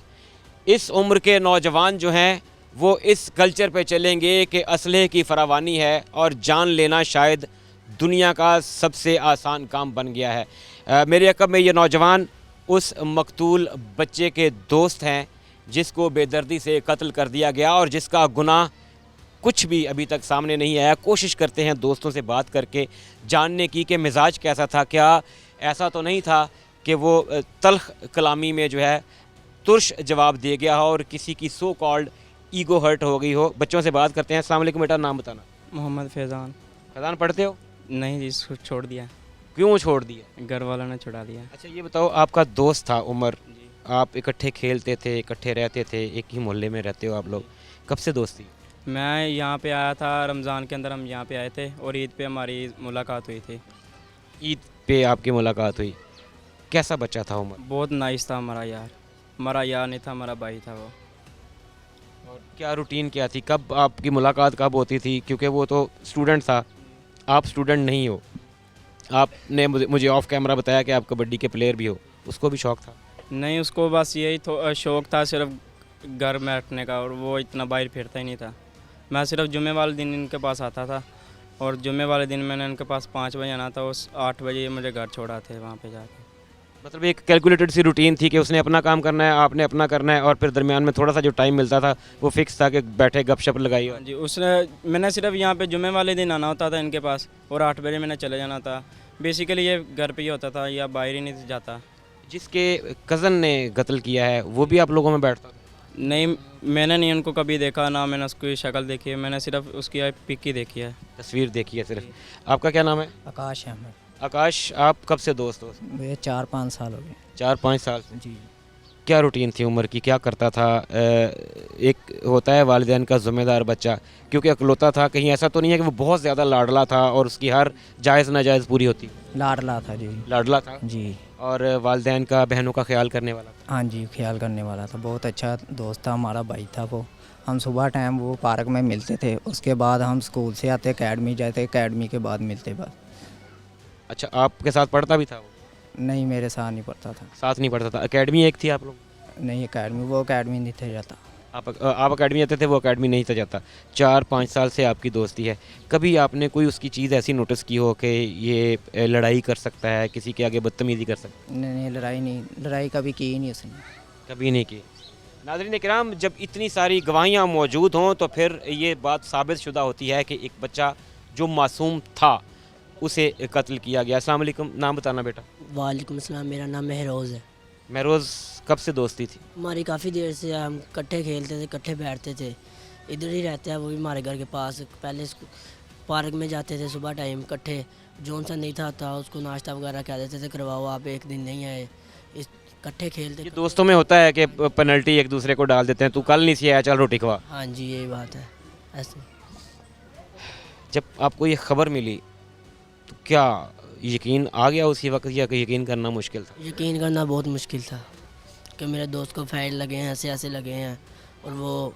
इस उम्र के नौजवान जो हैं वो इस कल्चर पे चलेंगे कि असलहे की फरावानी है और जान लेना शायद दुनिया का सबसे आसान काम बन गया है। मेरे अक़ब में ये नौजवान उस मकतूल बच्चे के दोस्त हैं जिसको बेदर्दी से कत्ल कर दिया गया और जिसका गुनाह कुछ भी अभी तक सामने नहीं आया। कोशिश करते हैं दोस्तों से बात करके जानने की कि मिजाज कैसा था, क्या ऐसा तो नहीं था कि वो तल्ख कलामी में जो है तुर्श जवाब दे गया हो और किसी की सो कॉल्ड ईगो हर्ट हो गई हो। बच्चों से बात करते हैं। अस्सलाम वालेकुम बेटा, नाम बताना। मोहम्मद फैज़ान। फैज़ान, पढ़ते हो? नहीं जी, इसको छोड़ दिया, क्यों छोड़ दिया? घर वालों ने छुड़ा दिया। अच्छा ये बताओ, आपका दोस्त था उमर, आप इकट्ठे खेलते थे, इकट्ठे रहते थे, एक ही मोहल्ले में रहते हो आप लोग, कब से दोस्ती? मैं यहाँ पे आया था रमज़ान के अंदर, हम यहाँ पे आए थे और ईद पे हमारी मुलाकात हुई थी। ईद पे आपकी मुलाकात हुई, कैसा बच्चा था उमर? बहुत नाइस था हमारा यार, हमारा यार नहीं था, हमारा भाई था वो। और क्या रूटीन क्या थी, कब आपकी मुलाकात कब होती थी? क्योंकि वो तो स्टूडेंट था, आप स्टूडेंट नहीं हो। आपने मुझे ऑफ कैमरा बताया कि आप कबड्डी के प्लेयर भी हो, उसको भी शौक था? नहीं, उसको बस यही शौक़ था सिर्फ घर में रखने का, और वो इतना बाहर फिरता ही नहीं था। मैं सिर्फ जुमे वाले दिन इनके पास आता था, और जुमे वाले दिन मैंने इनके पास 5 बजे आना था, उस 8 बजे मुझे घर छोड़ा थे वहाँ पे जाके। मतलब एक कैलकुलेटेड सी रूटीन थी कि उसने अपना काम करना है, आपने अपना करना है, और फिर दरमियान में थोड़ा सा जो टाइम मिलता था वो फिक्स था कि बैठे गपशप लगाई। हाँ जी, उसने मैंने सिर्फ यहाँ पे जुमे वाले दिन आना होता था इनके पास, और 8 बजे मैंने चले जाना था। बेसिकली ये घर पे ही होता था या बाहर ही नहीं जाता। जिसके कज़न ने कत्ल किया है वो भी आप लोगों में बैठता था? नहीं, मैंने नहीं उनको कभी देखा, ना मैंने उसकी शक्ल देखी है, मैंने सिर्फ उसकी पिक ही देखी है, तस्वीर देखी है सिर्फ। आपका क्या नाम है? आकाश अहमद। आकाश, आप कब से दोस्त हो? मुझे 4-5 साल हो गए। 4-5 साल से। जी। क्या रूटीन थी उमर की, क्या करता था? एक होता है वालिदैन का ज़िम्मेदार बच्चा, क्योंकि अकलौता था, कहीं ऐसा तो नहीं है कि वो बहुत ज़्यादा लाडला था और उसकी हर जायज़ नाजायज़ पूरी होती? लाडला था जी। लाडला था जी। और वालिदैन का, बहनों का ख्याल करने वाला था? हाँ जी, ख्याल करने वाला था, बहुत अच्छा दोस्त था, हमारा भाई था वो। हम सुबह टाइम वो पार्क में मिलते थे, उसके बाद हम स्कूल से आते एकेडमी जाते, एकेडमी के बाद मिलते बस। अच्छा, आपके साथ पढ़ता भी था वो? नहीं, मेरे साथ नहीं पढ़ता था। साथ नहीं पढ़ता था। एकेडमी एक थी आप लोग? नहीं, एकेडमी वो एकेडमी नहीं थे जाता। आप एकेडमी जाते थे, वो एकेडमी नहीं था जाता। 4-5 साल से आपकी दोस्ती है, कभी आपने कोई उसकी चीज़ ऐसी नोटिस की हो कि ये लड़ाई कर सकता है, किसी के आगे बदतमीज़ी कर सकता है? नहीं, लड़ाई नहीं, लड़ाई कभी की ही नहीं उसने। कभी नहीं की। नाज़रीन इकराम, जब इतनी सारी गवाहियाँ मौजूद हों तो फिर ये बात साबित शुदा होती है कि एक बच्चा जो मासूम था उसे कत्ल किया गया। अस्सलाम वालेकुम, नाम बताना बेटा। वालेकुम अस्सलाम, मेरा नाम महरोज़ है। महरोज़, कब से दोस्ती थी? हमारी काफ़ी देर से हम इकट्ठे खेलते थे, इकट्ठे बैठते थे, इधर ही रहते हैं वो भी हमारे घर के पास। पहले पार्क में जाते थे सुबह टाइम इकट्ठे, जौन सा नहीं था उसको नाश्ता वगैरह कह देते थे करवाओ, आप एक दिन नहीं आए, इकट्ठे खेलते। ये दोस्तों में होता है कि पेनल्टी एक दूसरे को डाल देते हैं, तू कल नहीं सी आया, चल रोटी खवा। हाँ जी, यही बात है। ऐसे जब आपको ये खबर मिली तो क्या यकीन आ गया उसी वक्त, या यकीन करना मुश्किल था? यकीन करना बहुत मुश्किल था कि मेरे दोस्त को फाइट लगे हैं, ऐसे ऐसे लगे हैं, और वो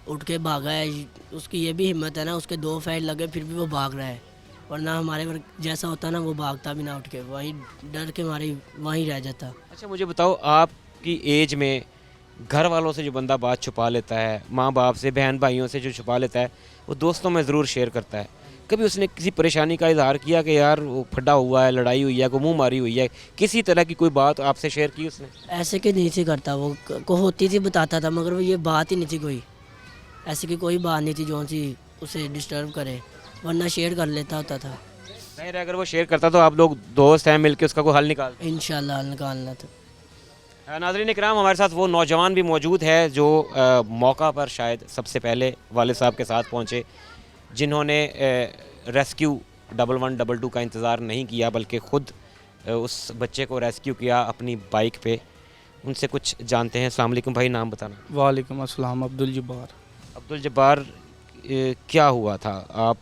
उठ के भागा है। उसकी ये भी हिम्मत है ना, उसके 2 फाइट लगे फिर भी वो भाग रहा है, वरना हमारे वर्ग जैसा होता ना वो भागता भी ना, उठ के वहीं डर के मारे वहीं रह जाता। अच्छा मुझे बताओ, आपकी एज में घर वालों से जो बंदा बात छुपा लेता है, माँ बाप से, बहन भाइयों से जो छुपा लेता है, वो दोस्तों में ज़रूर शेयर करता है। कभी उसने किसी परेशानी का इजहार किया कि यार वो फटा हुआ है, लड़ाई हुई है, को मुँह मारी हुई है, किसी तरह की कोई बात आपसे शेयर की उसने? ऐसे कि नहीं थी करता वो, को होती थी बताता था, मगर वो ये बात ही नहीं थी कोई, ऐसे की कोई बात नहीं थी जो सी उसे डिस्टर्ब करे, वरना शेयर कर लेता होता था। नहीं, अगर वो शेयर करता तो आप लोग दोस्त हैं, मिलके उसका कोई हल निकाल? इंशाल्लाह निकालना था। नाज़रीन इकराम, हमारे साथ वो नौजवान भी मौजूद है जो मौका पर शायद सबसे पहले वालिद साहब के साथ पहुँचे, जिन्होंने रेस्क्यू 1122 का इंतज़ार नहीं किया बल्कि ख़ुद उस बच्चे को रेस्क्यू किया अपनी बाइक पे। उनसे कुछ जानते हैं। अस्सलाम वालेकुम भाई, नाम बताना। वालेकुम अस्सलाम, अब्दुल जब्बार। अब्दुल जब्बार, क्या हुआ था, आप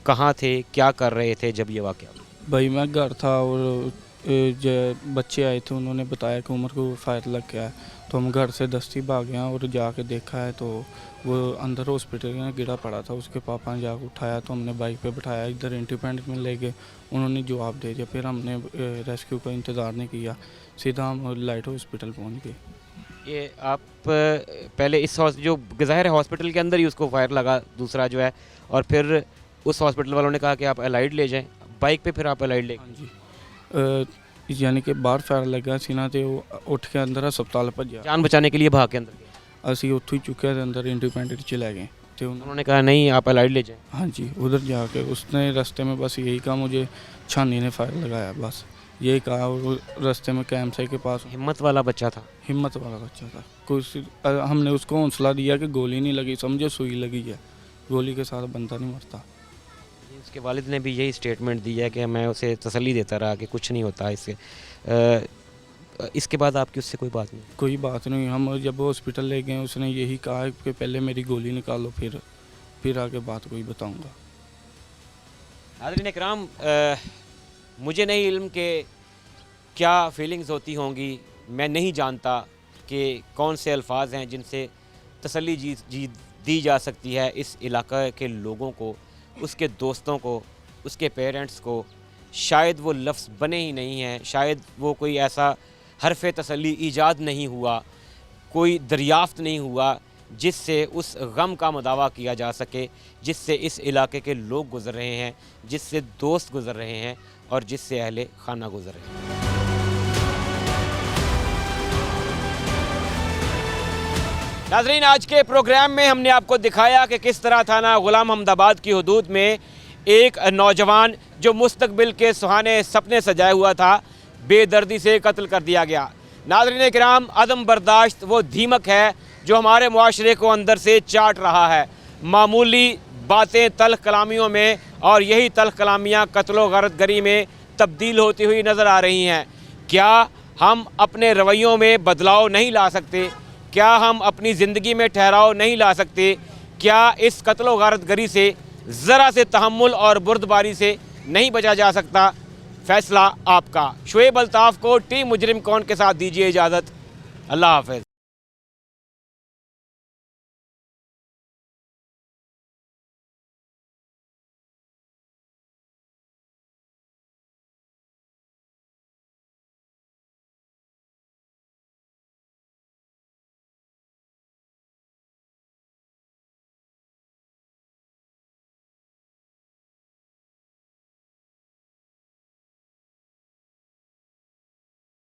कहाँ थे, क्या कर रहे थे जब ये वाक़या हुआ? भाई मैं घर था और जो बच्चे आए थे उन्होंने बताया कि उमर को फायर लग गया है, तो हम घर से दस्ती भाग गए और जाके देखा है तो वो अंदर हॉस्पिटल में गिरा पड़ा था। उसके पापा ने जाकर उठाया तो हमने बाइक पे बिठाया, इधर इंडिपेंडेंट में ले गए, उन्होंने जवाब दे दिया। फिर हमने रेस्क्यू का इंतज़ार नहीं किया, सीधा हम लाइट हॉस्पिटल पहुंच गए। ये आप पहले इस जो ज़ाहिर है हॉस्पिटल के अंदर ही उसको फायर लगा दूसरा जो है, और फिर उस हॉस्पिटल वालों ने कहा कि आप एलाइड ले जाएं, बाइक पे फिर आप एलाइड ले? हाँ जी, यानी कि बाहर फायर लगा सीना तो उठ के अंदर अस्पताल भज्या, जान बचाने के लिए भाग के अंदर गए? ਅਸੀਂ ਉੱਥੋਂ ਹੀ चुके थे अंदर इंडिपेंडेंट च ले गए तो उन्होंने कहा नहीं आप एलाइड ले जाएं? हाँ जी, उधर जाके उसने रास्ते में बस यही कहा, मुझे छानी ने फायर लगाया, बस यही कहा। और रास्ते में कैंपसाइट के पास हिम्मत वाला बच्चा था? हिम्मत वाला बच्चा था। कुछ हमने उसको हौसला दिया कि गोली नहीं लगी, समझो सुई लगी है, गोली के साथ बंदा नहीं मरता। उसके वालिद ने भी यही स्टेटमेंट दी है कि मैं उसे तसल्ली देता रहा कि कुछ नहीं होता इससे। इसके बाद आपकी उससे कोई बात नहीं? कोई बात नहीं, हम जब हॉस्पिटल ले गए उसने यही कहा कि पहले मेरी गोली निकालो फिर आगे बात कोई बताऊंगा। नाज़रीन इकराम, मुझे नहीं इल्म के क्या फीलिंग्स होती होंगी, मैं नहीं जानता कि कौन से अल्फाज हैं जिनसे तसल्ली दी जा सकती है इस इलाके के लोगों को, उसके दोस्तों को, उसके पेरेंट्स को। शायद वो लफ्ज़ बने ही नहीं हैं, शायद वो कोई ऐसा हरफ़ तसल्ली ईजाद नहीं हुआ, कोई दरियाफ़्त नहीं हुआ जिससे उस गम का मुदावा किया जा सके जिससे इस इलाके के लोग गुज़र रहे हैं, जिससे दोस्त गुज़र रहे हैं और जिससे अहले खाना गुज़र रहे हैं। नाज़रीन, आज के प्रोग्राम में हमने आपको दिखाया कि किस तरह थाना गुलाम अहमदाबाद की हदूद में एक नौजवान जो मुस्तकबिल के सुहाने सपने सजाए हुआ था, बेदर्दी से कत्ल कर दिया गया। नाज़रीन किराम, अदम बर्दाश्त वो धीमक है जो हमारे मुआशरे को अंदर से चाट रहा है। मामूली बातें तल्ख कलामियों में और यही तल्ख कलामियाँ कत्लो गरदगरी में तब्दील होती हुई नज़र आ रही हैं। क्या हम अपने रवैयों में बदलाव नहीं ला सकते? क्या हम अपनी ज़िंदगी में ठहराव नहीं ला सकते? क्या इस कत्लो गारतगरी से ज़रा से तहम्मुल और बुर्दबारी से नहीं बचा जा सकता? फ़ैसला आपका। शुएब अल्ताफ़ को टीम मुजरिम कौन के साथ दीजिए इजाज़त। अल्लाह हाफ़िज़।